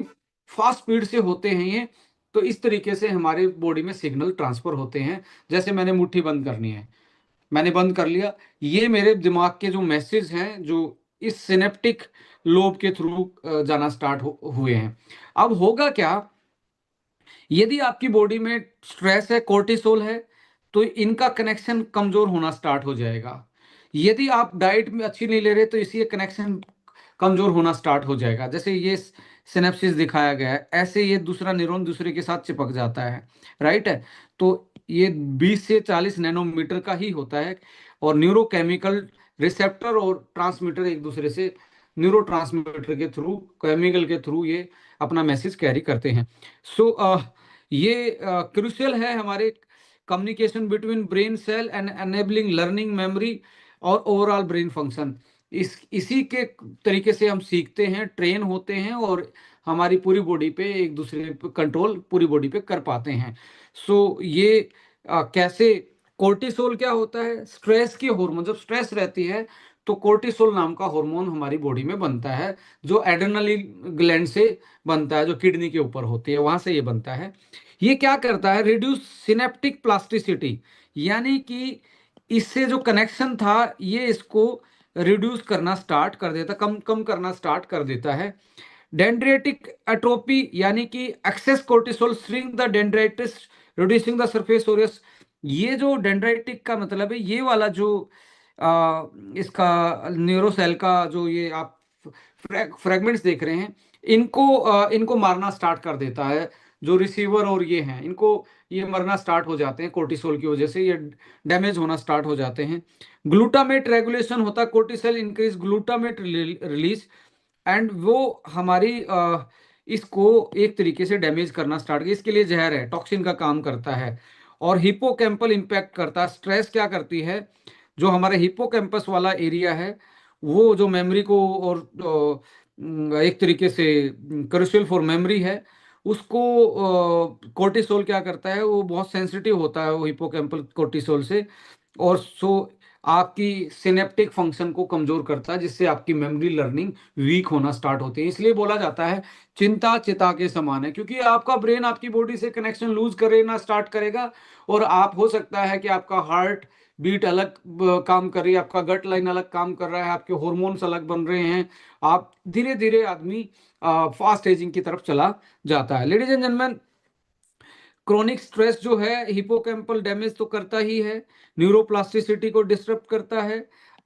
फास्ट स्पीड से होते हैं ये। तो इस तरीके से हमारे बॉडी में सिग्नल ट्रांसफर होते हैं। जैसे मैंने मुट्ठी बंद करनी है, मैंने बंद कर लिया, ये मेरे दिमाग के जो मैसेज हैं, जो इस सिनेप्टिक लोब के थ्रू जाना स्टार्ट हुए हैं। अब होगा क्या, यदि आपकी बॉडी में स्ट्रेस है, कोर्टिसोल है, तो इनका कनेक्शन कमजोर होना स्टार्ट हो जाएगा। यदि आप डाइट में अच्छी नहीं ले रहे, तो इसी कनेक्शन कमजोर होना स्टार्ट हो जाएगा। जैसे ये सिनेप्सिस दिखाया गया है, ऐसे ये दूसरा न्यूरॉन दूसरे के साथ चिपक जाता है, राइट है। तो ये 20 से 40 नैनोमीटर का ही होता है। और न्यूरोकेमिकल रिसेप्टर और ट्रांसमीटर एक दूसरे से न्यूरो ट्रांसमीटर के थ्रू, केमिकल के थ्रू ये अपना मैसेज कैरी करते हैं। सो ये क्रूशियल है हमारे communication between brain cell and enabling learning, memory और ओवरऑल ब्रेन फंक्शन। इसी के तरीके से हम सीखते हैं, ट्रेन होते हैं, और हमारी पूरी बॉडी पे एक दूसरे पे कंट्रोल पूरी बॉडी पे कर पाते हैं। सो ये कैसे, कोर्टिसोल क्या होता है, स्ट्रेस की हार्मोन। जब स्ट्रेस रहती है तो कोर्टिसोल नाम का हार्मोन हमारी बॉडी में बनता है, जो एड्रेनलिन ग्लैंड से बनता है, जो किडनी के ऊपर होती है, वहां से ये बनता है। ये क्या करता है, रिड्यूस सिनेप्टिक प्लास्टिसिटी, यानी कि इससे जो कनेक्शन था ये इसको रिड्यूस करना स्टार्ट कर देता, कम कम करना स्टार्ट कर देता है। डेंड्रेटिक एट्रोपी, यानी कि excess cortisol shrink the dendrites, reducing the surface areas. ये जो डेंड्राइटिक का मतलब है, ये वाला जो इसका न्यूरोसेल का जो ये आप फ्रेगमेंट्स देख रहे हैं, इनको मारना स्टार्ट कर देता है, जो रिसीवर और ये हैं, इनको ये मरना स्टार्ट हो जाते हैं कोर्टिसोल की वजह से, ये डैमेज होना स्टार्ट हो जाते हैं। ग्लूटामेट रेगुलेशन होता है, cortisol increase glutamate release, and वो हमारी इसको एक तरीके से डैमेज करना स्टार्ट किया। इसके लिए जहर है, टॉक्सिन का काम करता है। और हिपोकैम्पल इंपैक्ट करता है। स्ट्रेस क्या करती है, जो हमारे हिपोकैम्पस वाला एरिया है, वो जो मेमोरी को और एक तरीके से क्रूशियल फॉर मेमोरी है, उसको कोर्टिसोल क्या करता है, वो बहुत सेंसिटिव होता है वो हिपोकैम्पल कोर्टिसोल से। और सो आपकी सिनेप्टिक फंक्शन को कमजोर करता है, जिससे आपकी मेमोरी लर्निंग वीक होना स्टार्ट होती है। इसलिए बोला जाता है चिंता चिता के समान है, क्योंकि आपका ब्रेन आपकी बॉडी से कनेक्शन लूज करना स्टार्ट करेगा। और आप, हो सकता है कि आपका हार्ट बीट अलग काम कर रही है, आपका गट लाइन अलग काम कर रहा है, आपके हॉर्मोन्स अलग बन रहे हैं, आप धीरे धीरे आदमी फास्ट एजिंग की तरफ चला जाता है। Ladies and gentleman, chronic stress जो है हिपोकैम्पल डैमेज तो करता ही है, न्यूरोप्लास्टिसिटी को डिस्टर्ब करता है,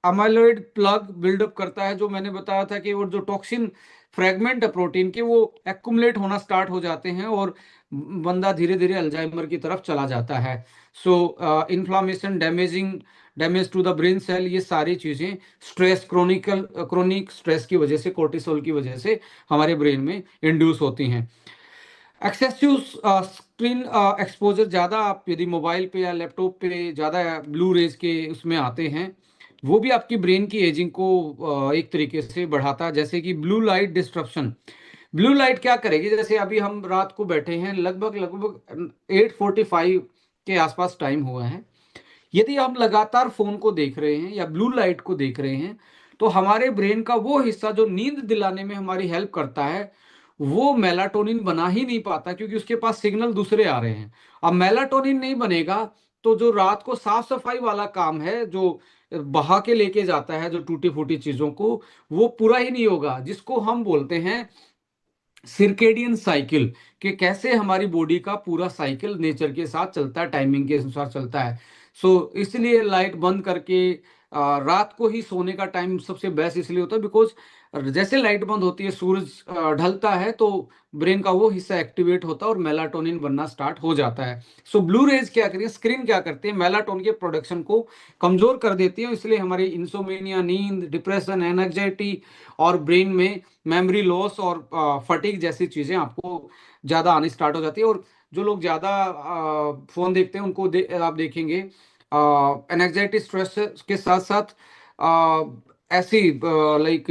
अमाइलॉइड प्लग बिल्डअप करता है, जो मैंने बताया था कि वो जो टॉक्सिन फ्रेगमेंट है प्रोटीन के, वो एक्युमुलेट होना स्टार्ट हो जाते हैं और बंदा धीरे धीरे अल्जाइमर की तरफ चला जाता है। So inflammation, damage to the brain cell, ये सारी चीजें स्ट्रेस, क्रोनिक स्ट्रेस की वजह से, कोर्टिसोल की वजह से हमारे ब्रेन में इंड्यूस होती हैं। एक्सेसिव स्क्रीन एक्सपोजर, ज़्यादा आप यदि मोबाइल पे या लैपटॉप पे ज़्यादा ब्लू रेज के उसमें आते हैं, वो भी आपकी ब्रेन की एजिंग को एक तरीके से बढ़ाता है। जैसे कि blue light disruption, blue light क्या करेगी, जैसे अभी हम रात को बैठे हैं, लगभग लगभग 8:45 के आसपास टाइम हुआ है, यदि हम लगातार फोन को देख रहे हैं या ब्लू लाइट को देख रहे हैं, तो हमारे ब्रेन का वो हिस्सा जो नींद दिलाने में हमारी हेल्प करता है, वो मेलाटोनिन बना ही नहीं पाता, क्योंकि उसके पास सिग्नल दूसरे आ रहे हैं। अब मेलाटोनिन नहीं बनेगा, तो जो रात को साफ सफाई वाला काम है, जो बहा के लेके जाता है जो टूटी फूटी चीजों को, वो पूरा ही नहीं होगा, जिसको हम बोलते हैं सिरकेडियन साइकिल, कि कैसे हमारी बॉडी का पूरा साइकिल नेचर के साथ चलता है, टाइमिंग के अनुसार चलता है। इसलिए लाइट बंद करके रात को ही सोने का टाइम सबसे बेस्ट इसलिए होता है, बिकॉज जैसे लाइट बंद होती है, सूरज ढलता है, तो ब्रेन का वो हिस्सा एक्टिवेट होता है और मेलाटोनिन बनना स्टार्ट हो जाता है। ब्लू रेज क्या करिए, स्क्रीन क्या करती है, मेलाटोनिन के प्रोडक्शन को कमजोर कर देती है। इसलिए हमारी इंसोमेनिया, नींद, डिप्रेशन, एनजाइटी और ब्रेन में मेमोरी लॉस और फटीग जैसी चीजें आपको ज्यादा आनी स्टार्ट हो जाती है। और जो लोग ज्यादा फोन देखते हैं, उनको आप देखेंगे एनजाइटी, स्ट्रेस के साथ साथ ऐसी लाइक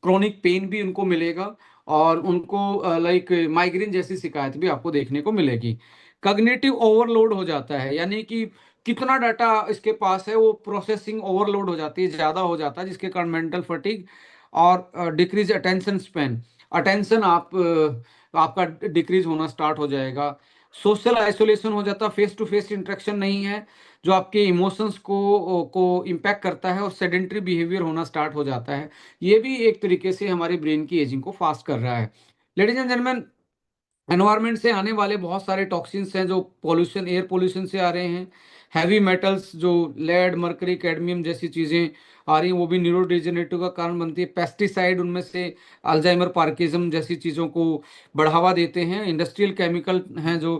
क्रोनिक पेन भी उनको मिलेगा, और उनको लाइक माइग्रेन जैसी शिकायत भी आपको देखने को मिलेगी। कग्निटिव ओवरलोड हो जाता है, यानी कि कितना डाटा इसके पास है, वो प्रोसेसिंग ओवरलोड हो जाती है, ज्यादा हो जाता है, जिसके कारण मेंटल फटीग और डिक्रीज अटेंशन स्पैन, अटेंशन आपका डिक्रीज होना स्टार्ट हो जाएगा। सोशल आइसोलेशन हो जाता है, फेस टू फेस इंटरेक्शन नहीं है, जो आपके इमोशंस को इम्पैक्ट करता है, और सेडेंट्री बिहेवियर होना स्टार्ट हो जाता है। ये भी एक तरीके से हमारे ब्रेन की एजिंग को फास्ट कर रहा है। लेडीज एंड जेंटलमैन, एनवायरनमेंट से आने वाले बहुत सारे टॉक्सिन्स हैं, जो पोल्यूशन, एयर पोल्यूशन से आ रहे हैं, हैवी मेटल्स जो लेड, मरकरी, कैडमियम जैसी चीज़ें आ रही हैं, वो भी न्यूरोडिजेनरेटिव का कारण बनती है। पेस्टिसाइड उनमें से अल्जाइमर, पार्किंसम जैसी चीज़ों को बढ़ावा देते हैं। इंडस्ट्रियल केमिकल हैं जो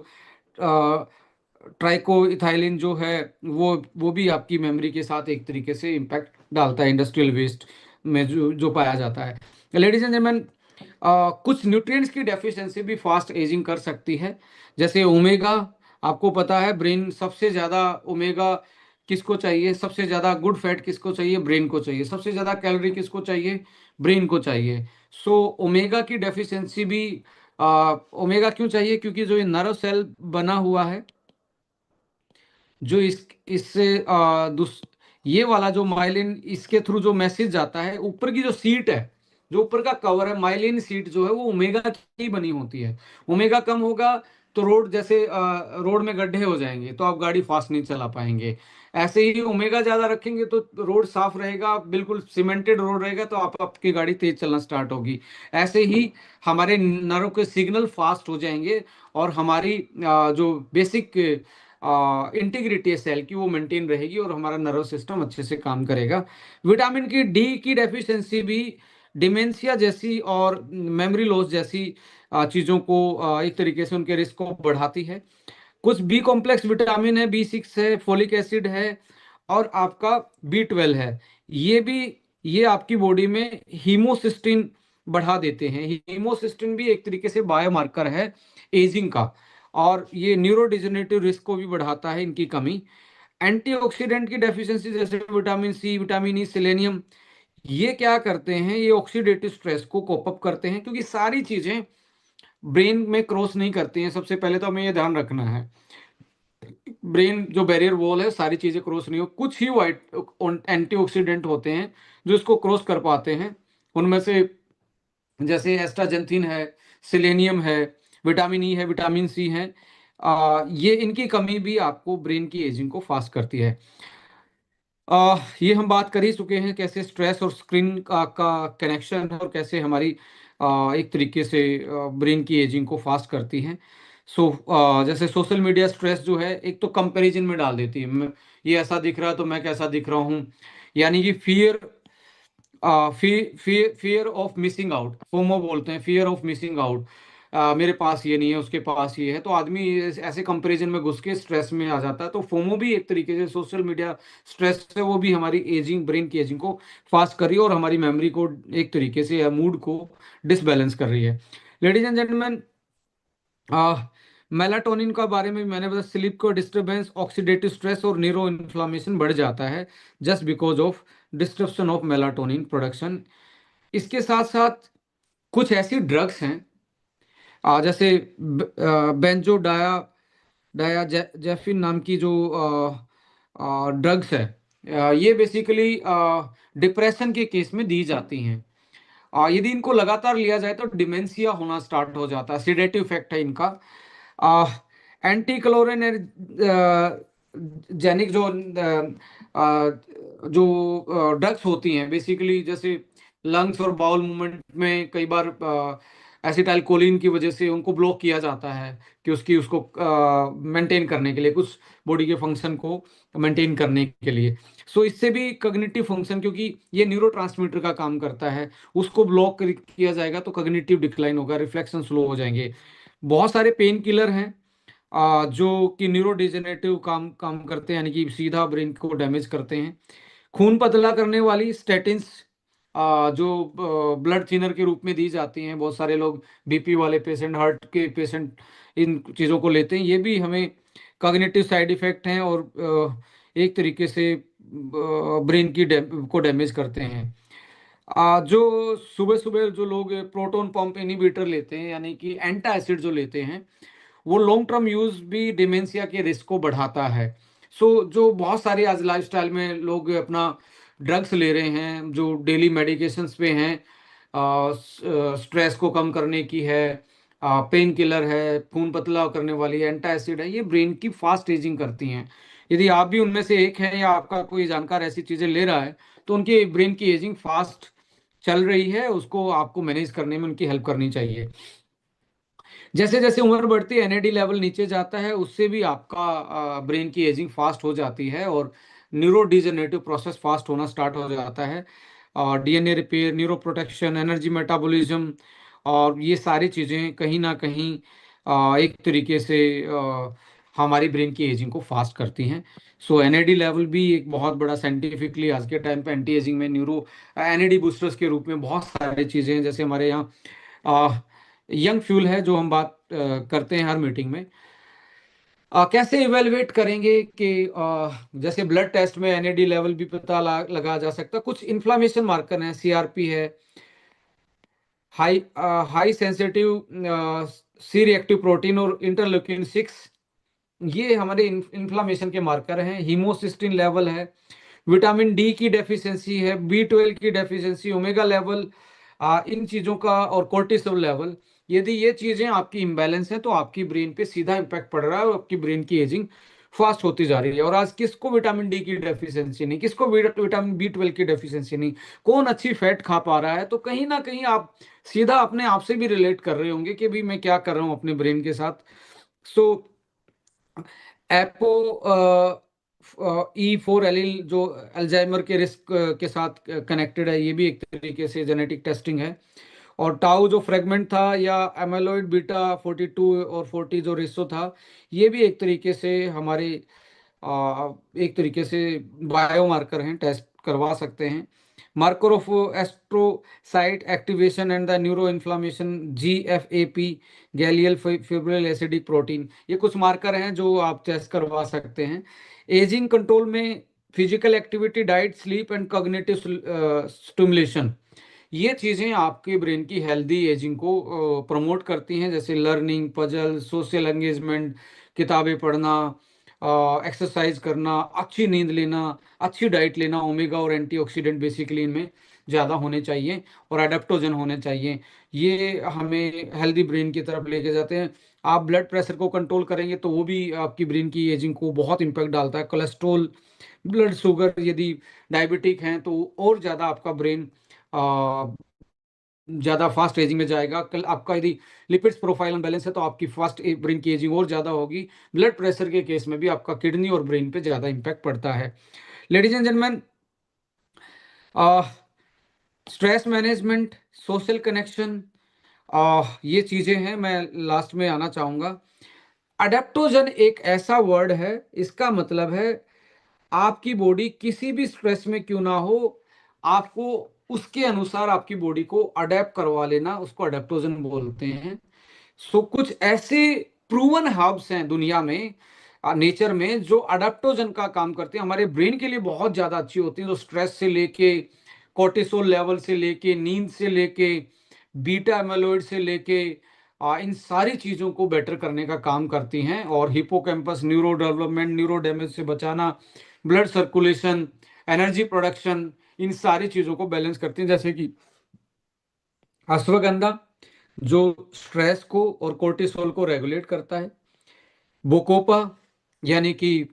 ट्राइको इथाइलिन जो है, वो भी आपकी मेमोरी के साथ एक तरीके से इम्पैक्ट डालता है, इंडस्ट्रियल वेस्ट में जो पाया जाता है। लेडीज एंड जेंटलमैन, कुछ न्यूट्रिएंट्स की डेफिशिएंसी भी फास्ट एजिंग कर सकती है, जैसे ओमेगा। आपको पता है ब्रेन सबसे ज़्यादा ओमेगा किसको चाहिए, सबसे ज़्यादा गुड फैट किसको चाहिए, ब्रेन को चाहिए। सबसे ज़्यादा कैलोरी किसको चाहिए, ब्रेन को चाहिए। ओमेगा की डेफिशिएंसी भी, ओमेगा क्यों चाहिए, क्योंकि जो ये नर्व सेल बना हुआ है, जो इससे ये वाला जो माइलिन, इसके थ्रू जो मैसेज जाता है, ऊपर की जो सीट है, जो ऊपर का कवर है, माइलिन सीट जो है, वो ओमेगा की बनी होती है। ओमेगा कम होगा तो रोड, जैसे रोड में गड्ढे हो जाएंगे, तो आप गाड़ी फास्ट नहीं चला पाएंगे। ऐसे ही ओमेगा ज्यादा रखेंगे तो रोड साफ रहेगा, बिल्कुल सीमेंटेड रोड रहेगा, तो आपकी गाड़ी तेज चलना स्टार्ट होगी। ऐसे ही हमारे नर्व के सिग्नल फास्ट हो जाएंगे, और हमारी जो बेसिक इंटीग्रिटी है सेल की, वो मेंटेन रहेगी, और हमारा नर्व सिस्टम अच्छे से काम करेगा। विटामिन की डी की डेफिशिएंसी भी डिमेंशिया जैसी और मेमोरी लॉस जैसी चीज़ों को एक तरीके से उनके रिस्क को बढ़ाती है। कुछ बी कॉम्प्लेक्स विटामिन है, B6 है, फोलिक एसिड है और आपका B12 है। ये भी ये आपकी बॉडी में हीमोसिस्टिन बढ़ा देते हैं। हीमोसिस्टिन भी एक तरीके से बायोमार्कर है एजिंग का, और ये न्यूरोडिजेनरेटिव रिस्क को भी बढ़ाता है इनकी कमी। एंटीऑक्सीडेंट की डेफिशिएंसी जैसे vitamin C, vitamin E, selenium, ये क्या करते हैं, ये ऑक्सीडेटिव स्ट्रेस को कोप अप करते हैं, क्योंकि सारी चीजें ब्रेन में क्रॉस नहीं करती हैं। सबसे पहले तो हमें ये ध्यान रखना है, ब्रेन जो बैरियर वॉल है सारी चीजें क्रॉस नहीं हो, कुछ ही वाइट एंटीऑक्सीडेंट होते हैं जो इसको क्रॉस कर पाते हैं। उनमें से जैसे एस्ट्राजेंथिन है, सेलेनियम है, विटामिन ई है, विटामिन सी है। ये इनकी कमी भी आपको ब्रेन की एजिंग को फास्ट करती है। ये हम बात कर ही चुके हैं कैसे स्ट्रेस और स्क्रीन का कनेक्शन है और कैसे हमारी एक तरीके से ब्रेन की एजिंग को फास्ट करती हैं। जैसे सोशल मीडिया स्ट्रेस जो है, एक तो कंपैरिजन में डाल देती है, ये ऐसा दिख रहा है तो मैं कैसा दिख रहा हूँ, यानी कि fear of missing out, FOMO बोलते हैं, फियर ऑफ मिसिंग आउट। मेरे पास ये नहीं है, उसके पास ये है, तो आदमी ऐसे कंपैरिजन में घुस के स्ट्रेस में आ जाता है। तो फोमो भी एक तरीके से सोशल मीडिया स्ट्रेस है, वो भी हमारी एजिंग, ब्रेन की एजिंग को फास्ट कर रही है और हमारी मेमोरी को एक तरीके से या मूड को डिसबैलेंस कर रही है। लेडीज एंड जेंटलमैन, मेलाटोनिन का बारे में मैंने बताया, स्लीप को डिस्टरबेंस, ऑक्सीडेटिव स्ट्रेस और न्यूरो इन्फ्लामेशन बढ़ जाता है just because of disruption of melatonin production. इसके साथ साथ कुछ ऐसी ड्रग्स हैं जैसे बेंजो डायाजेफिन नाम की जो ड्रग्स है, ये बेसिकली डिप्रेशन के केस में दी जाती हैं। यदि इनको लगातार लिया जाए तो डिमेंशिया होना स्टार्ट हो जाता है, सिडेटिव इफेक्ट है इनका। एंटी क्लोरिन जेनिक जो ड्रग्स होती हैं बेसिकली, जैसे लंग्स और बाउल मूवमेंट में कई बार एसिटाइल कोलिन की वजह से उनको ब्लॉक किया जाता है कि उसको मेंटेन करने के लिए, कुछ बॉडी के फंक्शन को मेंटेन करने के लिए। इससे भी कग्निटिव फंक्शन, क्योंकि ये न्यूरोट्रांसमीटर का काम करता है, उसको ब्लॉक किया जाएगा तो कग्निटिव डिक्लाइन होगा, रिफ्लेक्शन स्लो हो जाएंगे। बहुत सारे पेन किलर हैं जो कि न्यूरो डिजेनरेटिव काम काम करते हैं, यानी कि सीधा ब्रेन को डैमेज करते हैं। खून पतला करने वाली स्टेटिन्स जो ब्लड थिनर के रूप में दी जाती हैं, बहुत सारे लोग बीपी वाले पेशेंट, हार्ट के पेशेंट इन चीज़ों को लेते हैं, ये भी हमें कॉग्निटिव साइड इफेक्ट हैं और एक तरीके से ब्रेन की को डैमेज करते हैं। जो सुबह सुबह जो लोग प्रोटॉन पंप इनहिबिटर लेते हैं, यानी कि एंटा एसिड जो लेते हैं, वो लॉन्ग टर्म यूज भी डिमेंशिया के रिस्क को बढ़ाता है। जो बहुत सारे आज लाइफस्टाइल में लोग अपना ड्रग्स ले रहे हैं जो डेली मेडिकेशंस पे हैं, स्ट्रेस को कम करने की है, पेन किलर है, खून पतला करने वाली एंटा एसिड है, ये ब्रेन की फास्ट एजिंग करती हैं। यदि आप भी उनमें से एक हैं या आपका कोई जानकार ऐसी चीजें ले रहा है, तो उनकी ब्रेन की एजिंग फास्ट चल रही है, उसको आपको मैनेज करने में उनकी हेल्प करनी चाहिए। जैसे जैसे उम्र बढ़ती है, एनएडी लेवल नीचे जाता है, उससे भी आपका ब्रेन की एजिंग फास्ट हो जाती है और न्यूरो डिजेनरेटिव प्रोसेस फास्ट होना स्टार्ट हो जाता है। और DNA repair, neuro protection, energy metabolism, और ये सारी चीज़ें कहीं ना कहीं एक तरीके से हमारी ब्रेन की एजिंग को फास्ट करती हैं। एनएडी लेवल भी एक बहुत बड़ा, साइंटिफिकली आज के टाइम पे एंटी एजिंग में न्यूरो एनएडी बूस्टर्स के रूप में बहुत सारी चीज़ें हैं। जैसे हमारे यहाँ यंग फ्यूल है जो हम बात करते हैं हर मीटिंग में। कैसे इवेलुएट करेंगे कि जैसे ब्लड टेस्ट में एनएडी लेवल भी पता लगा जा सकता है। कुछ इन्फ्लामेशन मार्कर हैं, सीआरपी है, high sensitive C reactive protein और इंटरल्यूकिन 6, ये हमारे इन्फ्लामेशन के मार्कर हैं। हीमोसिस्टिन लेवल है, विटामिन डी की डेफिशिएंसी है, B12 की डेफिशिएंसी, ओमेगा लेवल, इन चीज़ों का, और कोर्टिसोल लेवल। यदि ये चीज़ें आपकी इम्बैलेंस हैं तो आपकी ब्रेन पे सीधा इम्पैक्ट पड़ रहा है और आपकी ब्रेन की एजिंग फास्ट होती जा रही है। और आज किसको विटामिन डी की डेफिशिएंसी नहीं, किसको विटामिन B12 की डेफिशिएंसी नहीं, कौन अच्छी फैट खा पा रहा है, तो कहीं ना कहीं आप सीधा अपने आप से भी रिलेट कर रहे होंगे कि भाई मैं क्या कर रहा हूँ अपने ब्रेन के साथ। सो एपो E4 एलील जो अल्जाइमर के रिस्क के साथ कनेक्टेड है, ये भी एक तरीके से जेनेटिक टेस्टिंग है। और टाउ जो फ्रेगमेंट था या एमाइलॉइड बीटा 42 और 40 जो रेशो था, ये भी एक तरीके से हमारे एक तरीके से बायोमार्कर हैं, टेस्ट करवा सकते हैं। Marker of astrocyte activation and the neuro inflammation, GFAP, glial fibril acidic protein, ये कुछ मार्कर हैं जो आप टेस्ट करवा सकते हैं। एजिंग कंट्रोल में physical activity, diet, sleep and cognitive stimulation, ये चीज़ें आपके ब्रेन की हेल्दी एजिंग को प्रमोट करती हैं, जैसे लर्निंग, पजल, सोशल एंगेजमेंट, किताबें पढ़ना, एक्सरसाइज करना, अच्छी नींद लेना, अच्छी डाइट लेना। ओमेगा और एंटीऑक्सीडेंट बेसिकली इनमें ज़्यादा होने चाहिए और एडेप्टोजन होने चाहिए। ये हमें हेल्दी ब्रेन की तरफ लेके जाते हैं। आप ब्लड प्रेशर को कंट्रोल करेंगे तो वो भी आपकी ब्रेन की एजिंग को बहुत इम्पैक्ट डालता है। कोलेस्ट्रॉल, ब्लड शुगर, यदि डायबिटिक हैं तो और ज़्यादा आपका ब्रेन ज़्यादा फास्ट एजिंग में जाएगा। कल आपका यदि लिपिड्स प्रोफाइल अनबैलेंस है तो आपकी फास्ट ब्रेन की एजिंग और ज़्यादा होगी। ब्लड प्रेशर के केस में भी आपका किडनी और ब्रेन पे ज़्यादा इम्पैक्ट पड़ता है। Ladies and gentleman, stress management, social connection, ये चीज़ें हैं। मैं लास्ट में आना चाहूँगा। अडेप्टोजन एक ऐसा वर्ड है, इसका मतलब है आपकी बॉडी किसी भी स्ट्रेस में क्यों ना हो, आपको उसके अनुसार आपकी बॉडी को अडेप्ट करवा लेना, उसको अडेप्टोजन बोलते हैं। सो कुछ ऐसे प्रूवन हर्ब्स हैं दुनिया में, नेचर में, जो अडेप्टोजन का काम करते हैं, हमारे ब्रेन के लिए बहुत ज़्यादा अच्छी होती हैं, जो स्ट्रेस से लेके, कोर्टिसोल लेवल से लेके, नींद से लेके, बीटा एमाइलॉइड से लेके, इन सारी चीज़ों को बेटर करने का काम करती हैं। और hippocampus, neuro development, neuro damage से बचाना, ब्लड सर्कुलेशन, एनर्जी प्रोडक्शन, इन सारी चीज़ों को बैलेंस करती हैं। जैसे कि अश्वगंधा जो स्ट्रेस को और कोर्टिसोल को रेगुलेट करता है, बोकोपा यानी कि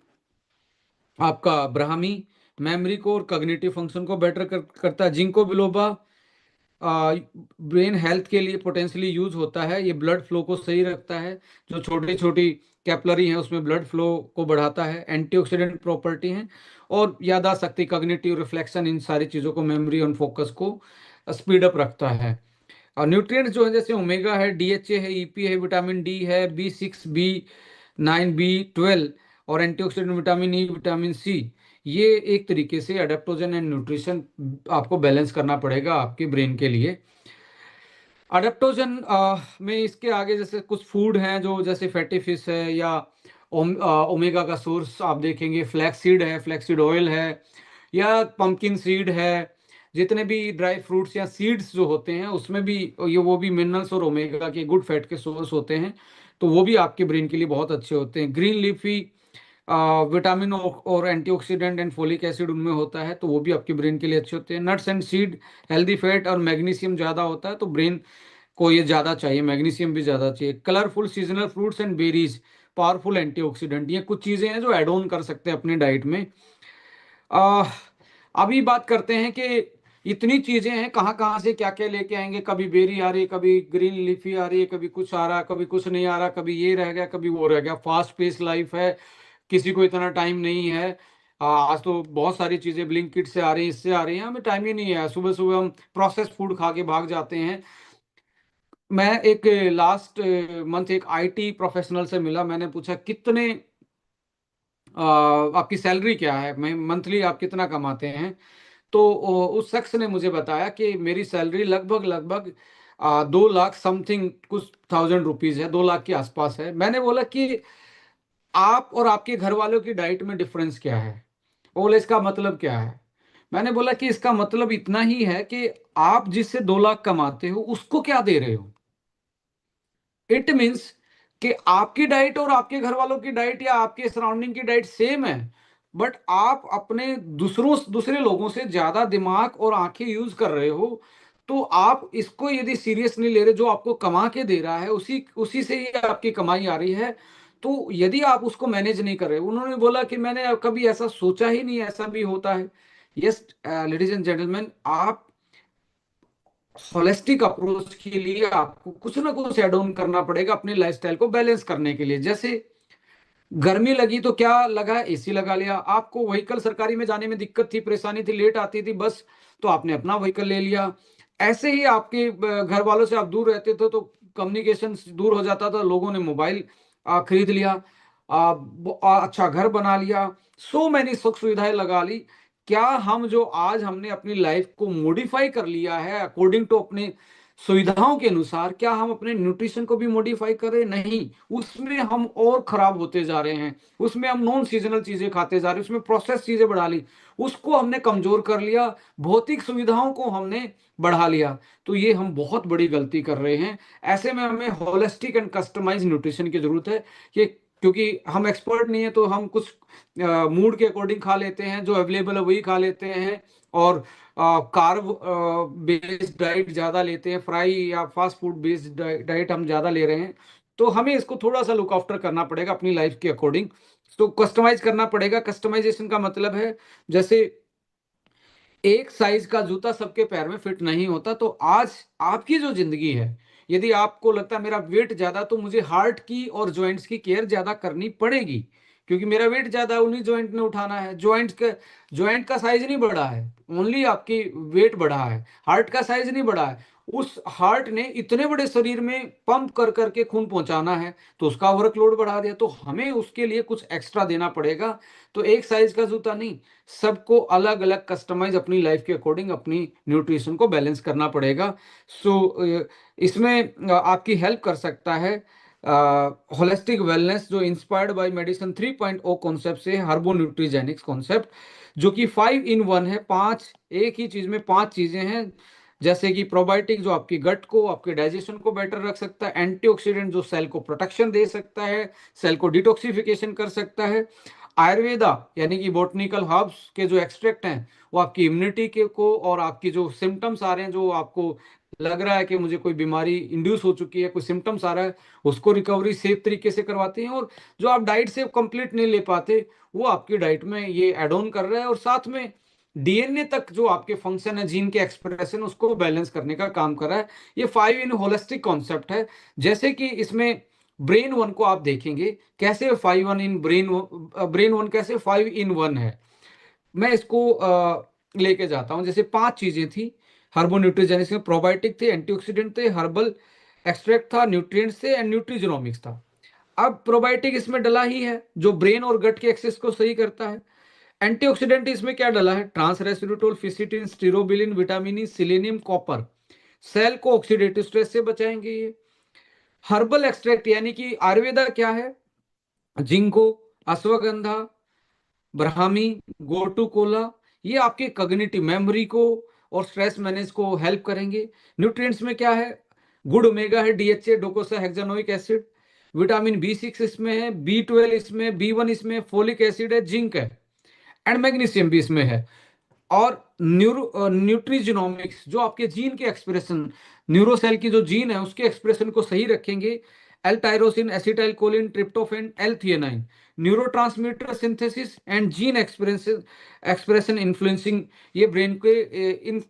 आपका ब्राह्मी मेमोरी को और कॉग्निटिव फंक्शन को बेटर करता है, जिंको बिलोबा ब्रेन हेल्थ के लिए पोटेंशियली यूज होता है, ये ब्लड फ्लो को सही रखता है, जो छोटी छोटी कैपलरी हैं उसमें ब्लड फ्लो को बढ़ाता है, एंटीऑक्सीडेंट प्रॉपर्टी है, और याददाश्त शक्ति, कॉग्निटिव रिफ्लेक्शन, इन सारी चीज़ों को, मेमोरी और फोकस को स्पीड अप रखता है। और न्यूट्रिएंट्स जो है, जैसे ओमेगा है, DHA है, EP है, विटामिन डी है, B6, B9, B12 और antioxidant vitamin E, vitamin C, ये एक तरीके से अडेप्टोजन एंड न्यूट्रिशन आपको बैलेंस करना पड़ेगा आपके ब्रेन के लिए। अडेप्टोजन में इसके आगे जैसे कुछ फूड हैं जो, जैसे फैटी फिश है, या ओमेगा का सोर्स आप देखेंगे फ्लैक्स सीड है, फ्लैक्स सीड ऑयल है, या पंपकिन सीड है। जितने भी ड्राई फ्रूट्स या सीड्स जो होते हैं उसमें भी ये, वो भी मिनरल्स और ओमेगा के गुड फैट के सोर्स होते हैं, तो वो भी आपके ब्रेन के लिए बहुत अच्छे होते हैं। ग्रीन लीफी विटामिन और एंटीऑक्सीडेंट एंड फोलिक एसिड उनमें होता है, तो वो भी आपके ब्रेन के लिए अच्छे होते हैं। Nuts and seed, healthy fat और मैग्नीशियम ज़्यादा होता है, तो ब्रेन को ये ज़्यादा चाहिए, मैग्नीशियम भी ज़्यादा चाहिए। Colourful seasonal fruits and berries, powerful antioxidant, ये कुछ चीज़ें हैं जो ऐड ऑन कर सकते हैं अपनी डाइट में। आ, अभी बात करते हैं कि इतनी चीजें हैं, कहाँ कहाँ से क्या क्या लेके आएंगे। कभी बेरी आ रही है, कभी ग्रीन लीफी आ रही है, कभी कुछ आ रहा, कभी कुछ नहीं आ रहा, कभी ये रह गया, कभी वो रह गया। फास्ट पेस लाइफ है, किसी को इतना टाइम नहीं है। आज तो बहुत सारी चीजें ब्लिंकिट से आ रही हैं, इससे आ रही हैं, हमें टाइम ही नहीं है। सुबह सुबह हम प्रोसेस फूड खा के भाग जाते हैं। मैं एक लास्ट मंथ एक IT प्रोफेशनल से मिला, मैंने पूछा कितने आपकी सैलरी क्या है, मैं मंथली आप कितना कमाते हैं। तो उस शख्स ने मुझे बताया कि मेरी सैलरी लगभग लगभग 2 लाख समथिंग कुछ थाउजेंड रुपीज है, 2 लाख के आसपास है। मैंने बोला कि आप और आपके घर वालों की डाइट में डिफरेंस क्या है। वो बोले इसका मतलब क्या है। मैंने बोला कि इसका मतलब इतना ही है कि आप जिससे 2 लाख कमाते हो उसको क्या दे रहे हो। इट मीन्स कि आपकी डाइट और आपके घर वालों की डाइट या आपके सराउंडिंग की डाइट सेम है, बट आप अपने दूसरे लोगों से ज्यादा दिमाग और आंखें यूज कर रहे हो। तो आप इसको यदि सीरियस नहीं ले रहे, जो आपको कमा के दे रहा है उसी उसी से ही आपकी कमाई आ रही है, तो यदि आप उसको मैनेज नहीं कर रहे। उन्होंने बोला कि मैंने कभी ऐसा सोचा ही नहीं, ऐसा भी होता है। यस लेडीज एंड जेंटलमैन, आप होलिस्टिक अप्रोच के लिए आपको कुछ ना कुछ एड ऑन करना पड़ेगा अपने लाइफस्टाइल को बैलेंस करने के लिए। जैसे गर्मी लगी तो क्या लगा, AC लगा लिया। आपको व्हीकल सरकारी में जाने में दिक्कत थी, परेशानी थी, लेट आती थी बस, तो आपने अपना व्हीकल ले लिया। ऐसे ही आपके घर वालों से आप दूर रहते थे तो कम्युनिकेशन दूर हो जाता था, लोगों ने मोबाइल खरीद लिया, अच्छा घर बना लिया, सो मैनी सुख सुविधाएं लगा ली। क्या हम जो आज हमने अपनी लाइफ को मॉडिफाई कर लिया है अकॉर्डिंग टू अपने सुविधाओं के अनुसार, क्या हम अपने न्यूट्रिशन को भी मॉडिफाई करें? नहीं, उसमें हम और खराब होते जा रहे हैं। उसमें हम नॉन सीजनल चीजें खाते जा रहे हैं, उसमें प्रोसेस चीजें बढ़ा ली, उसको हमने कमजोर कर लिया, भौतिक सुविधाओं को हमने बढ़ा लिया। तो ये हम बहुत बड़ी गलती कर रहे हैं। ऐसे में हमें होलिस्टिक एंड कस्टमाइज न्यूट्रिशन की जरूरत है। कि क्योंकि हम एक्सपर्ट नहीं है तो हम कुछ मूड के अकॉर्डिंग खा लेते हैं, जो अवेलेबल है वही खा लेते हैं, और कार्ब बेस्ड डाइट ज्यादा लेते हैं, फ्राई या फास्ट फूड बेस्ड डाइट हम ज्यादा ले रहे हैं। तो हमें इसको थोड़ा सा लुक आफ्टर करना पड़ेगा अपनी लाइफ के अकॉर्डिंग। तो कस्टमाइज करना पड़ेगा। कस्टमाइजेशन का मतलब है, जैसे एक साइज का जूता सबके पैर में फिट नहीं होता, तो आज आपकी जो जिंदगी है, यदि आपको लगता है मेरा वेट ज्यादा, तो मुझे हार्ट की और जॉइंट्स की केयर ज्यादा करनी पड़ेगी, क्योंकि मेरा वेट ज्यादा है, उन्हीं जॉइंट ने उठाना है। जॉइंट का साइज नहीं बढ़ा है, ओनली आपकी वेट बढ़ा है, हार्ट का साइज नहीं बढ़ा है। उस हार्ट ने इतने बड़े शरीर में पंप कर करके खून पहुंचाना है, तो उसका वर्कलोड बढ़ा दिया, तो हमें उसके लिए कुछ एक्स्ट्रा देना पड़ेगा। तो एक साइज का जूता नहीं, सबको अलग अलग कस्टमाइज अपनी लाइफ के अकॉर्डिंग अपनी न्यूट्रिशन को बैलेंस करना पड़ेगा। इसमें आपकी हेल्प कर सकता है होलिस्टिक वेलनेस, जो इंस्पायर्ड बाय मेडिसिन 3.0 कॉन्सेप्ट से, हर्बो न्यूट्रीजेनिक्स कॉन्सेप्ट, जो कि 5 in 1 है। पांच, एक ही चीज में पांच चीजें हैं। जैसे कि प्रोबायोटिक, जो आपकी गट को, आपके डाइजेशन को बेटर रख सकता है। एंटीऑक्सीडेंट, जो सेल को प्रोटेक्शन दे सकता है, सेल को डिटॉक्सिफिकेशन कर सकता है। आयुर्वेदा यानी कि बोटनिकल हर्ब्स के जो एक्सट्रैक्ट हैं, वो आपकी इम्यूनिटी के को, और आपकी जो सिम्टम्स आ रहे हैं, जो आपको लग रहा है कि मुझे कोई बीमारी इंड्यूस हो चुकी है, कोई सिम्टम्स आ रहा है, उसको रिकवरी सेफ तरीके से करवाती हैं। और जो आप डाइट से कंप्लीट नहीं ले पाते, वो आपकी डाइट में ये एड ऑन कर रहा है, और साथ में डीएनए तक जो आपके फंक्शन है, जीन के एक्सप्रेशन, उसको बैलेंस करने का काम कर रहा है। ये 5 in होलिस्टिक कॉन्सेप्ट है। जैसे कि इसमें ब्रेन वन को आप देखेंगे, कैसे 5 in 1 ब्रेन वन कैसे 5 in 1 है। मैं इसको लेके जाता हूं। जैसे पांच चीजें थी हर्बो न्यूट्रीजेनिक्स में, प्रोबायोटिक थे, एंटीऑक्सीडेंट थे, हर्बल एक्सट्रैक्ट था, न्यूट्रिएंट्स थे, एंड न्यूट्रीजेनोमिक्स था। अब प्रोबायोटिक इसमें डला ही है, जो ब्रेन और गट के एक्सेस को सही करता है। एंटीऑक्सीडेंट इसमें क्या डला है? ट्रांस रेस्वेराट्रोल, फिसिटिन, स्टिरोबिलिन, vitamin E, selenium, copper, cell को ऑक्सीडेटिव स्ट्रेस से बचाएंगे ये। हर्बल एक्सट्रैक्ट यानी कि आयुर्वेदा क्या है? जिंको, अश्वगंधा, ब्राह्मी, गोटू कोला, ये आपके कॉग्निटिव मेमोरी को और स्ट्रेस मैनेज को हेल्प करेंगे। न्यूट्रिएंट्स में क्या है? गुड ओमेगा है, डीएचए, डोकोसा हेक्सानोइक एसिड, विटामिन बी 6 इसमें है, बी 12 इसमें, बी 1 इसमें, फोलिक एसिड है, जिंक है, एंड मैग्नीशियम भी इसमें है। और न्यूट्रीजिनोमिक्स, जो आपके जीन के एक्सप्रेशन, न्यूरोसेल की जो जीन है उसके एक्सप्रेशन को सही रखेंगे। L tyrosine, acetyl choline, tryptophan, L theanine, neurotransmitter synthesis and gene expression expression influencing ये ब्रेन के इन।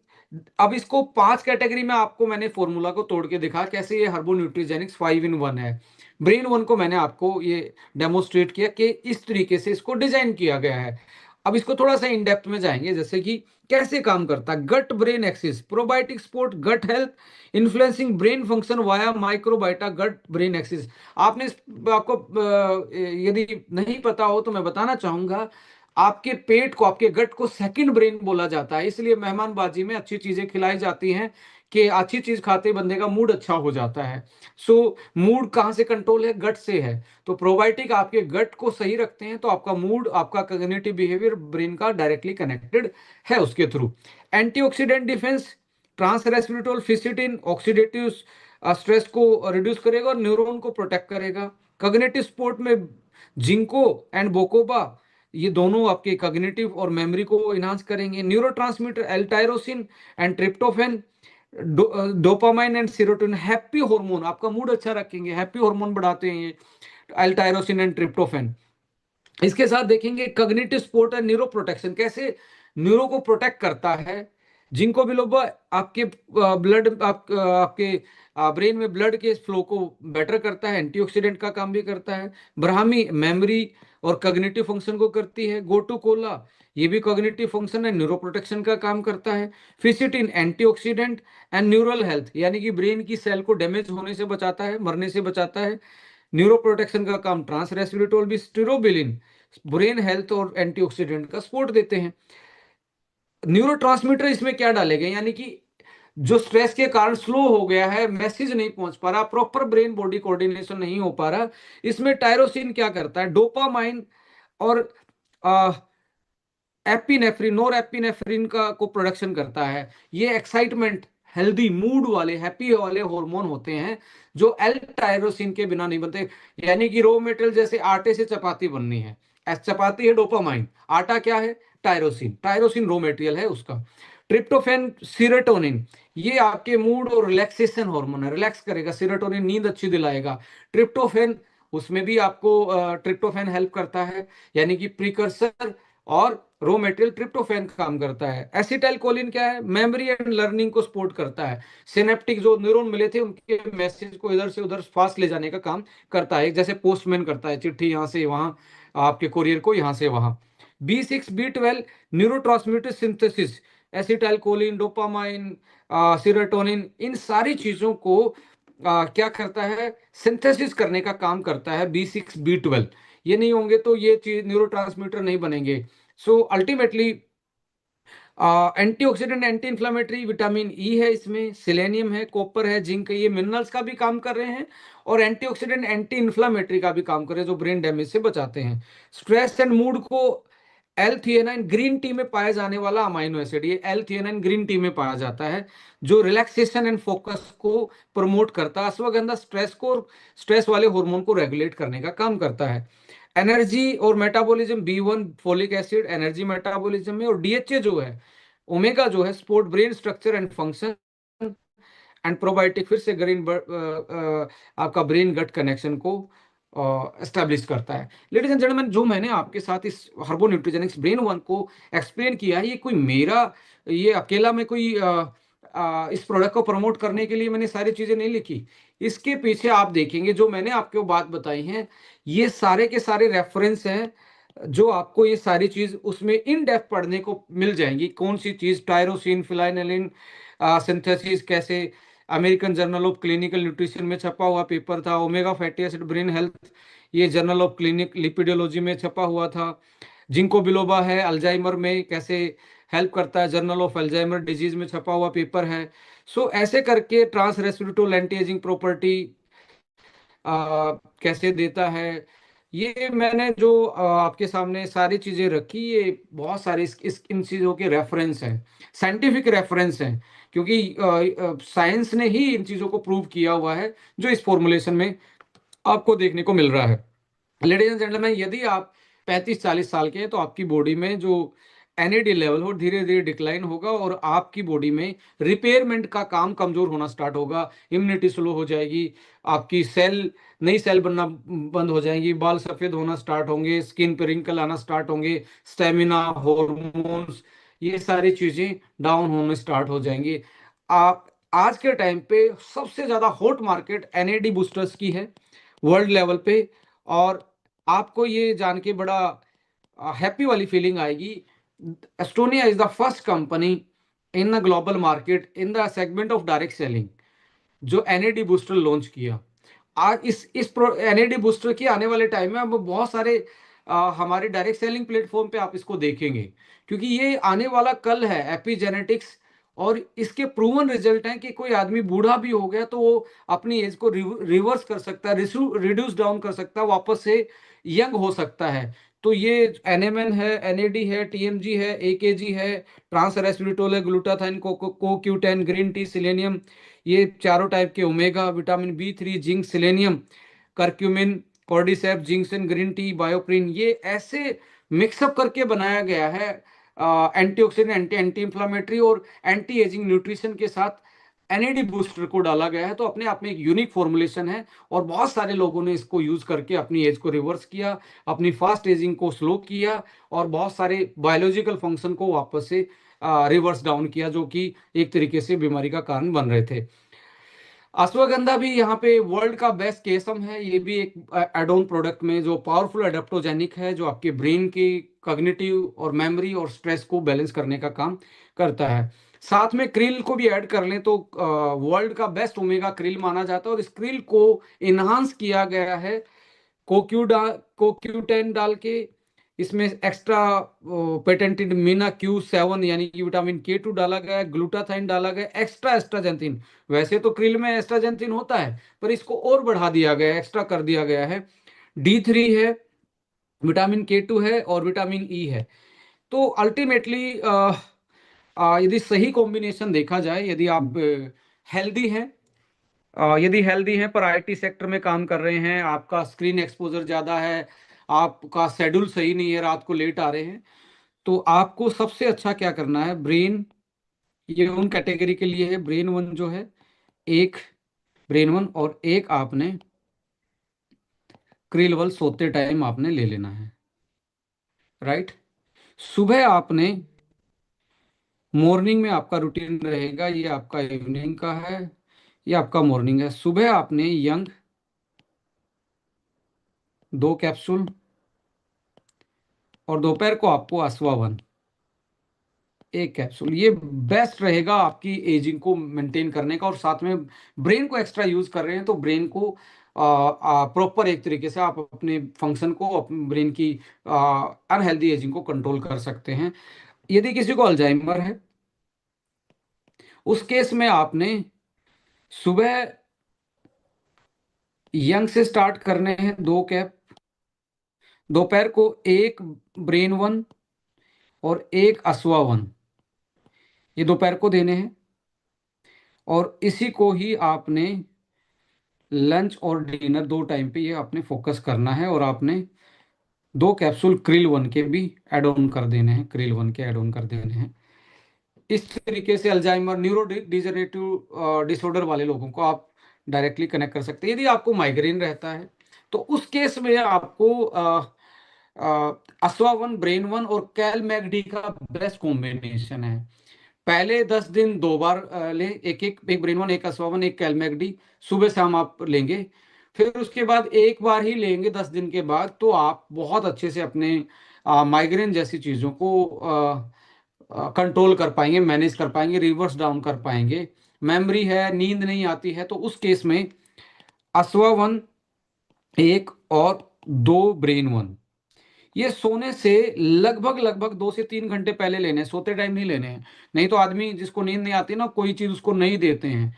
अब इसको पांच कैटेगरी में आपको मैंने फॉर्मूला को तोड़ के दिखा कैसे ये हर्बो न्यूट्रीजेनिक्स 5 in 1 है। ब्रेन वन को मैंने आपको ये डेमोस्ट्रेट किया कि इस तरीके से इसको डिजाइन किया गया है। अब इसको थोड़ा सा इन डेप्थ में जाएंगे, जैसे कि कैसे काम करता है gut brain axis, probiotic support gut health, influencing brain function via microbiota gut brain axis. आपने आपको यदि नहीं पता हो तो मैं बताना चाहूंगा, आपके पेट को, आपके गट को सेकंड ब्रेन बोला जाता है। इसलिए मेहमानबाजी में अच्छी चीजें खिलाई जाती हैं कि अच्छी चीज खाते बंदे का मूड अच्छा हो जाता है। सो मूड कहाँ से कंट्रोल है? गट से है। तो प्रोबायोटिक आपके गट को सही रखते हैं, तो आपका मूड, आपका कॉग्निटिव बिहेवियर ब्रेन का डायरेक्टली कनेक्टेड है उसके through. Antioxidant defence, trans resveratrol, fisetin oxidative stress को रिड्यूस करेगा और न्यूरॉन को प्रोटेक्ट करेगा। कॉग्निटिव सपोर्ट में जिंको एंड बोकोबा, ये दोनों आपके कॉग्निटिव और मेमोरी को इनहांस करेंगे। Neurotransmitter L tyrosine and tryptophan, dopamine and serotonin, happy hormone, आपका मूड अच्छा रखेंगे, हैप्पी हार्मोन बढ़ाते हैं ये एल टायरोसिन एंड ट्रिप्टोफेन। इसके साथ देखेंगे कॉग्निटिव सपोर्ट है न्यूरो प्रोटेक्शन, कैसे न्यूरो को प्रोटेक्ट करता है। जिंको बिलोबा आपके ब्लड आपके ब्रेन में ब्लड के फ्लो को बेटर करता है, एंटीऑक्सीडेंट का काम भी करता है। ब्राह्मी मेमोरी और कॉग्निटिव फंक्शन को करती है। गो टू कोला, ये भी कॉग्निटिव फंक्शन है, न्यूरो प्रोटेक्शन का काम करता है। फिसिटिन एंटीऑक्सीडेंट एंड न्यूरल हेल्थ, यानी कि ब्रेन की सेल को डैमेज होने से बचाता है, मरने से बचाता है। न्यूरो प्रोटेक्शन का काम ट्रांस रेस्पिरेटोल भी, स्टिरोबिलिन ब्रेन हेल्थ और एंटीऑक्सीडेंट का सपोर्ट देते हैं। न्यूरोट्रांसमीटर इसमें क्या डाले गए, यानी कि जो स्ट्रेस के कारण स्लो हो गया है, मैसेज नहीं पहुंच पा रहा, प्रॉपर ब्रेन बॉडी कोऑर्डिनेशन नहीं हो पा रहा, इसमें टायरोसिन क्या करता है, डोपामाइन और एपिनेफ्रिन, नोर एपिनेफ्रिन का को प्रोडक्शन करता है। ये एक्साइटमेंट, हेल्दी मूड वाले, हैप्पी वाले हार्मोन होते हैं जो एल टायरोसिन के बिना नहीं बनते। यानी कि रॉ मटेरियल, जैसे आटे से चपाती बननी है, चपाती है डोपामाइन, आटा क्या है, टायरोसिन, टायरोसिन रॉ मटेरियल है उसका। ट्रिप्टोफैन, सीरोटोनिन, ये आपके मूड और रिलैक्सेशन हार्मोन है, रिलैक्स करेगा। सीरोटोनिन नींद अच्छी दिलाएगा। ट्रिप्टोफैन, उसमें भी आपको ट्रिप्टोफैन हेल्प करता है, यानी कि प्रिकर्सर और रॉ मटेरियल ट्रिप्टोफैन का काम करता है। एसिटाइल कोलिन क्या है, मेमोरी एंड लर्निंग को सपोर्ट करता है। सिनेप्टिक जो न्यूरॉन मिले थे उनके मैसेज को इधर से उधर फास्ट ले जाने का काम करता है, जैसे पोस्टमैन करता है, चिट्ठी यहाँ से वहाँ, आपके कोरियर को यहाँ से वहाँ। B6 B12 neuro synthesis, acetyl choline, dopamine, serotonin, इन सारी चीजों को क्या करता है, सिंथेसिस करने का काम करता है B6 B12। ये नहीं होंगे तो ये चीज न्यूरो नहीं बनेंगे। So ultimately antioxidant, anti inflammatory, vitamin E है इसमें, सेलेनियम है, कॉपर है, जिंक है, ये मिनरल्स का भी काम कर रहे हैं, और एंटीऑक्सीडेंट एंटी इंफ्लेमेटरी का भी काम कर रहे हैं, जो ब्रेन डैमेज से बचाते हैं। स्ट्रेस एंड मूड को, एल थियानाइन ग्रीन टी में पाया जाने वाला अमाइनो एसिड, ये एल थियानाइन ग्रीन टी में पाया जाता है, जो रिलैक्सेशन एंड फोकस को प्रमोट करता है। अश्वगंधा स्ट्रेस को, स्ट्रेस वाले हार्मोन को रेगुलेट करने का काम करता है। एनर्जी और metabolism, B1 folic acid energy metabolism में, और डीएचए जो है, ओमेगा जो है, support brain structure and function, and probiotic फिर से ग्रीन आपका ब्रेन गट कनेक्शन को एस्टेब्लिश करता है। लेडीज एंड जेंटलमैन, जो मैंने आपके साथ इस हर्बो न्यूट्रिजेनिक्स ब्रेन वन को एक्सप्लेन किया है, ये कोई मेरा, ये अकेला में कोई इस प्रोडक्ट को प्रमोट करने के लिए मैंने सारी चीजें नहीं लिखी। इसके पीछे आप देखेंगे जो मैंने आपको बात बताई है, ये सारे के सारे रेफरेंस हैं, जो आपको ये सारी चीज उसमें इन डेप्थ पढ़ने को मिल जाएंगी। कौन सी चीज, टायरोसिन, फिनाइलिन सिंथेसिस कैसे, American journal of clinical nutrition में छपा हुआ पेपर था। Omega fatty acid brain health, ये जर्नल ऑफ क्लिनिक लिपिडोलॉजी में छपा हुआ था। जिंको बिलोबा है, अल्जाइमर में कैसे हेल्प करता है, जर्नल ऑफ अल्जाइमर डिजीज में छपा हुआ पेपर है। सो ऐसे करके ट्रांस रेस्पिरेटोल एंटी एजिंग प्रॉपर्टी कैसे देता है, ये मैंने जो आपके सामने सारी चीजें रखी, ये बहुत सारे इन चीजों के रेफरेंस हैं, साइंटिफिक रेफरेंस हैं, क्योंकि साइंस ने ही इन चीजों को प्रूव किया हुआ है, जो इस फॉर्मुलेशन में आपको देखने को मिल रहा है। लेडीज एंड जेंटलमैन, यदि आप 35-40 साल के हैं तो आपकी बॉडी में जो एनएडी लेवल हो धीरे धीरे डिक्लाइन होगा, और आपकी बॉडी में रिपेयरमेंट का काम कमजोर होना स्टार्ट होगा, इम्यूनिटी स्लो हो जाएगी, आपकी सेल, नई सेल बनना बंद हो जाएंगी, बाल सफेद होना स्टार्ट होंगे, स्किन पे रिंकल आना स्टार्ट होंगे, स्टेमिना, हॉर्मोन्स, ये सारी चीजें डाउन होने स्टार्ट हो जाएंगी। आप आज के टाइम पे सबसे ज्यादा हॉट मार्केट एनएडी बूस्टर्स की है वर्ल्ड लेवल पे, और आपको ये जान के बड़ा हैप्पी वाली फीलिंग आएगी। Estonia is the first company in the global market in the segment of direct selling जो एनएडी बूस्टर लॉन्च किया। आज इस एनएडी बूस्टर की आने वाले टाइम में अब बहुत सारे हमारे डायरेक्ट सेलिंग प्लेटफॉर्म पे आप इसको देखेंगे, क्योंकि ये आने वाला कल है, एपिजेनेटिक्स। और इसके प्रूवन रिजल्ट हैं कि कोई आदमी बूढ़ा भी हो गया तो वो अपनी एज को रिवर्स कर सकता है, रिड्यूस डाउन कर सकता है, वापस से यंग हो सकता है। तो ये एनएमएन है, एनएडी है, टीएमजी है, एकेजी है, ट्रांस रेस्पिरेटोल है, ग्लूटाथाइन, कोक्यू10, ग्रीन टी, सिलेनियम, ये चारों टाइप के, omega, vitamin B3, zinc, selenium, curcumin, cordyceps, ginseng, green tea, bioperine, ये ऐसे मिक्सअप करके बनाया गया है एंटीऑक्सीडेंट, एंटी इंफ्लेमेटरी और एंटी एजिंग न्यूट्रिशन के साथ एनएडी बूस्टर को डाला गया है। तो अपने आप में एक यूनिक फॉर्मुलेशन है, और बहुत सारे लोगों ने इसको यूज करके अपनी एज को रिवर्स किया, अपनी फास्ट एजिंग को स्लो किया, और बहुत सारे बायोलॉजिकल फंक्शन को वापस से रिवर्स डाउन किया, जो कि एक तरीके से बीमारी का कारण बन रहे थे। अश्वगंधा भी यहाँ पे वर्ल्ड का बेस्ट केसम है। ये भी एक एड ऑन प्रोडक्ट में जो पावरफुल एडेप्टोजेनिक है, जो आपके ब्रेन की कॉग्निटिव और मेमोरी और स्ट्रेस को बैलेंस करने का काम करता है। साथ में क्रिल को भी ऐड कर लें तो वर्ल्ड का बेस्ट ओमेगा क्रिल माना जाता है। और इस क्रिल को इन्हांस किया गया है कोक्यू 10 डाल के। इसमें एक्स्ट्रा पेटेंटेड मीना Q7 यानी कि विटामिन K2 डाला गया है, ग्लूटाथाइन डाला गया है, एक्स्ट्रा एस्ट्राजेंथिन। वैसे तो क्रिल में एस्ट्राजेंथिन होता है, पर इसको और बढ़ा दिया गया है, एक्स्ट्रा कर दिया गया है। D3 है, विटामिन K2 है और विटामिन E है। तो अल्टीमेटली यदि सही कॉम्बिनेशन देखा जाए, यदि आप हेल्दी हैं, यदि हेल्दी हैं पर आईटी सेक्टर में काम कर रहे हैं, आपका स्क्रीन एक्सपोजर ज़्यादा है, आपका शेड्यूल सही नहीं है, रात को लेट आ रहे हैं, तो आपको सबसे अच्छा क्या करना है, ब्रेन, ये उन कैटेगरी के लिए है, ब्रेन वन जो है, एक ब्रेन वन और एक आपने क्रिलवल सोते टाइम आपने ले लेना है। राइट। सुबह आपने, मॉर्निंग में आपका रूटीन रहेगा, ये आपका इवनिंग का है, ये आपका मॉर्निंग है। सुबह आपने यंग 2 कैप्सूल, और दोपहर को आपको अश्वावन 1 कैप्सूल। ये बेस्ट रहेगा आपकी एजिंग को मेंटेन करने का। और साथ में ब्रेन को एक्स्ट्रा यूज कर रहे हैं तो ब्रेन को प्रॉपर एक तरीके से आप अपने फंक्शन को, अपने ब्रेन की अनहेल्दी एजिंग को कंट्रोल कर सकते हैं। यदि किसी को अल्जाइमर है, उस केस में आपने सुबह यंग से स्टार्ट करने हैं 2 कैप, दोपहर को एक ब्रेन वन और एक अश्वा वन, ये दोपहर को देने हैं। और इसी को ही आपने लंच और डिनर 2 टाइम पे ये आपने फोकस करना है। और आपने 2 कैप्सूल क्रिल वन के भी एड ऑन कर देने हैं, क्रिल वन के एड ऑन कर देने हैं। इस तरीके से अल्जाइमर, न्यूरो डिजनरेटिव डिसऑर्डर वाले लोगों को आप डायरेक्टली कनेक्ट कर सकते हैं। यदि आपको माइग्रेन रहता है तो उस केस में आपको अश्वावन, ब्रेन वन और कैलमैगडी का बेस्ट कॉम्बिनेशन है। पहले 10 दिन 2 बार लें, एक ब्रेन वन, एक अश्वावन, एक कैलमैगडी, सुबह शाम आप लेंगे। फिर उसके बाद एक बार ही लेंगे 10 दिन के बाद, तो आप बहुत अच्छे से अपने माइग्रेन जैसी चीज़ों को कंट्रोल कर पाएंगे, मैनेज कर पाएंगे, रिवर्स डाउन कर पाएंगे। मेमोरी है, नींद नहीं आती है, तो उस केस में अश्वावन एक और 2 ब्रेन वन, ये सोने से लगभग लगभग 2 से 3 घंटे पहले लेने हैं, सोते टाइम नहीं लेने हैं। नहीं तो आदमी जिसको नींद नहीं आती ना, कोई चीज उसको नहीं देते हैं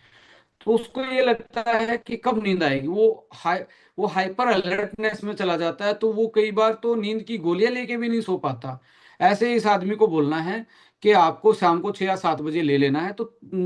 तो उसको ये लगता है कि कब नींद आएगी, वो हाइपर अलर्टनेस में चला जाता है, तो वो कई बार तो नींद की गोलियां लेके भी नहीं सो पाता। ऐसे इस आदमी को बोलना है कि आपको शाम को 6 या 7 बजे ले लेना है, तो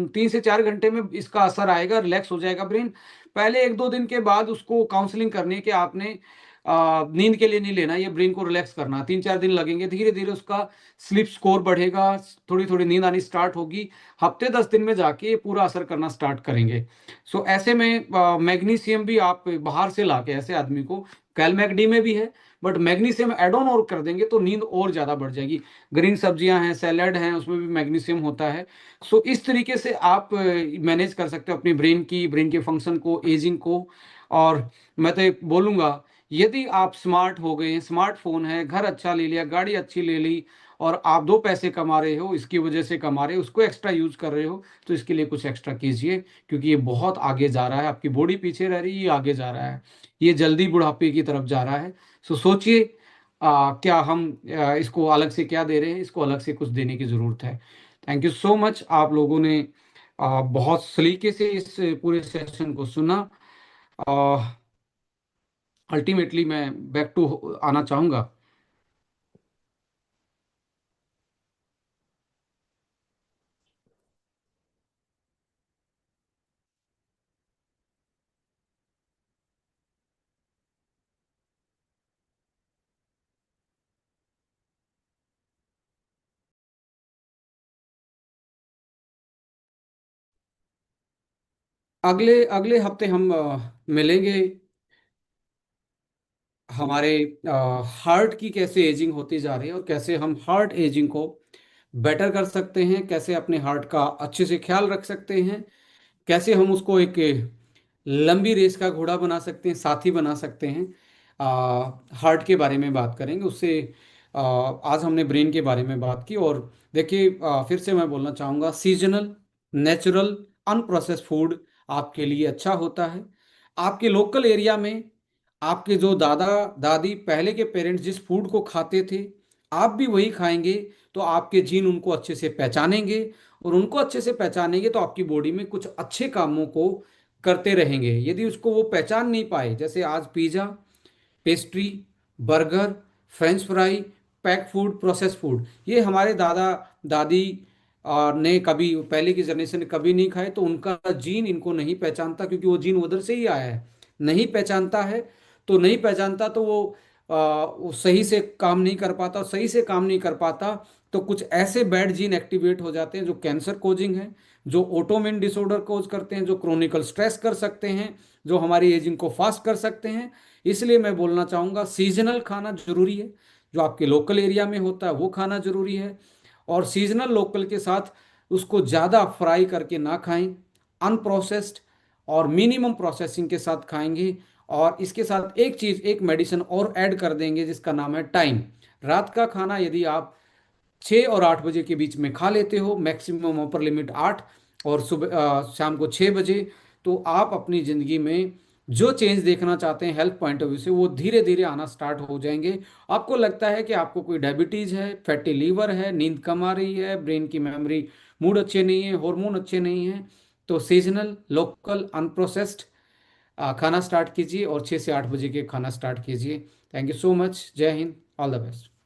3 से 4 घंटे में इसका असर आएगा, रिलैक्स हो जाएगा ब्रेन। पहले 1-2 दिन के बाद उसको काउंसलिंग करनी है कि आपने नींद के लिए नहीं लेना, ये ब्रेन को रिलैक्स करना। 3-4 दिन लगेंगे, धीरे धीरे उसका स्लीप स्कोर बढ़ेगा, थोड़ी थोड़ी नींद आनी स्टार्ट होगी। हफ्ते 10 दिन में जाके ये पूरा असर करना स्टार्ट करेंगे। सो ऐसे में मैग्नीशियम भी आप बाहर से लाके ऐसे आदमी को, कैलमैगडी में भी है, बट मैग्नीशियम एड ऑन और कर देंगे तो नींद और ज़्यादा बढ़ जाएगी। ग्रीन सब्जियां हैं, सैलड हैं, उसमें भी मैग्नीशियम होता है। सो इस तरीके से आप मैनेज कर सकते हो अपनी ब्रेन के फंक्शन को, एजिंग को। और मैं तो बोलूँगा, यदि आप स्मार्ट हो गए हैं, स्मार्टफोन है, घर अच्छा ले लिया, गाड़ी अच्छी ले ली, और आप 2 पैसे कमा रहे हो, इसकी वजह से कमा रहे हो, उसको एक्स्ट्रा यूज कर रहे हो, तो इसके लिए कुछ एक्स्ट्रा कीजिए। क्योंकि ये बहुत आगे जा रहा है, आपकी बॉडी पीछे रह रही है, ये आगे जा रहा है, ये जल्दी बुढ़ापे की तरफ जा रहा है। सो सोचिए, क्या हम इसको अलग से क्या दे रहे हैं, इसको अलग से कुछ देने की ज़रूरत है। थैंक यू सो मच, आप लोगों ने बहुत सलीके से इस पूरे सेशन को सुना। अल्टीमेटली मैं बैक टू आना चाहूँगा। अगले अगले हफ्ते हम मिलेंगे। हमारे हार्ट की कैसे एजिंग होती जा रही है और कैसे हम हार्ट एजिंग को बेटर कर सकते हैं, कैसे अपने हार्ट का अच्छे से ख्याल रख सकते हैं, कैसे हम उसको एक लंबी रेस का घोड़ा बना सकते हैं, साथी बना सकते हैं। हार्ट के बारे में बात करेंगे उससे। आज हमने ब्रेन के बारे में बात की। और देखिए, फिर से मैं बोलना चाहूँगा, सीजनल, नेचुरल, अनप्रोसेस्ड फूड आपके लिए अच्छा होता है। आपके लोकल एरिया में आपके जो दादा दादी पहले के पेरेंट्स जिस फूड को खाते थे, आप भी वही खाएंगे, तो आपके जीन उनको अच्छे से पहचानेंगे। और उनको अच्छे से पहचानेंगे तो आपकी बॉडी में कुछ अच्छे कामों को करते रहेंगे। यदि उसको वो पहचान नहीं पाए, जैसे आज pizza, pastry, burger, French fry, pack food, process food, ये हमारे दादा दादी ने कभी, पहले की जनरेशन ने कभी नहीं खाए, तो उनका जीन इनको नहीं पहचानता, क्योंकि वो जीन उधर से ही आया है। नहीं पहचानता है, तो नहीं पहचानता तो वो सही से काम नहीं कर पाता। सही से काम नहीं कर पाता तो कुछ ऐसे बैड जीन एक्टिवेट हो जाते हैं जो कैंसर कोजिंग है, जो ऑटोइम्यून डिसऑर्डर कोज करते हैं, जो क्रोनिकल स्ट्रेस कर सकते हैं, जो हमारी एजिंग को फास्ट कर सकते हैं। इसलिए मैं बोलना चाहूँगा, सीजनल खाना जरूरी है। जो आपके लोकल एरिया में होता है वो खाना जरूरी है। और सीजनल लोकल के साथ उसको ज़्यादा फ्राई करके ना खाएं, अनप्रोसेस्ड और मिनिमम प्रोसेसिंग के साथ खाएंगे। और इसके साथ एक चीज़, एक मेडिसिन और ऐड कर देंगे जिसका नाम है टाइम। रात का खाना यदि आप 6 और 8 बजे के बीच में खा लेते हो, मैक्सिमम अपर लिमिट 8, और सुबह शाम को 6 बजे, तो आप अपनी ज़िंदगी में जो चेंज देखना चाहते हैं हेल्थ पॉइंट ऑफ व्यू से, वो धीरे धीरे आना स्टार्ट हो जाएंगे। आपको लगता है कि आपको कोई डायबिटीज़ है, फैटी लीवर है, नींद कम आ रही है, ब्रेन की मेमोरी, मूड अच्छे नहीं है, हार्मोन अच्छे नहीं हैं, तो सीजनल, लोकल, अनप्रोसेस्ड खाना स्टार्ट कीजिए और 6 से 8 बजे के खाना स्टार्ट कीजिए। Thank you so much. जय हिंद। All the best.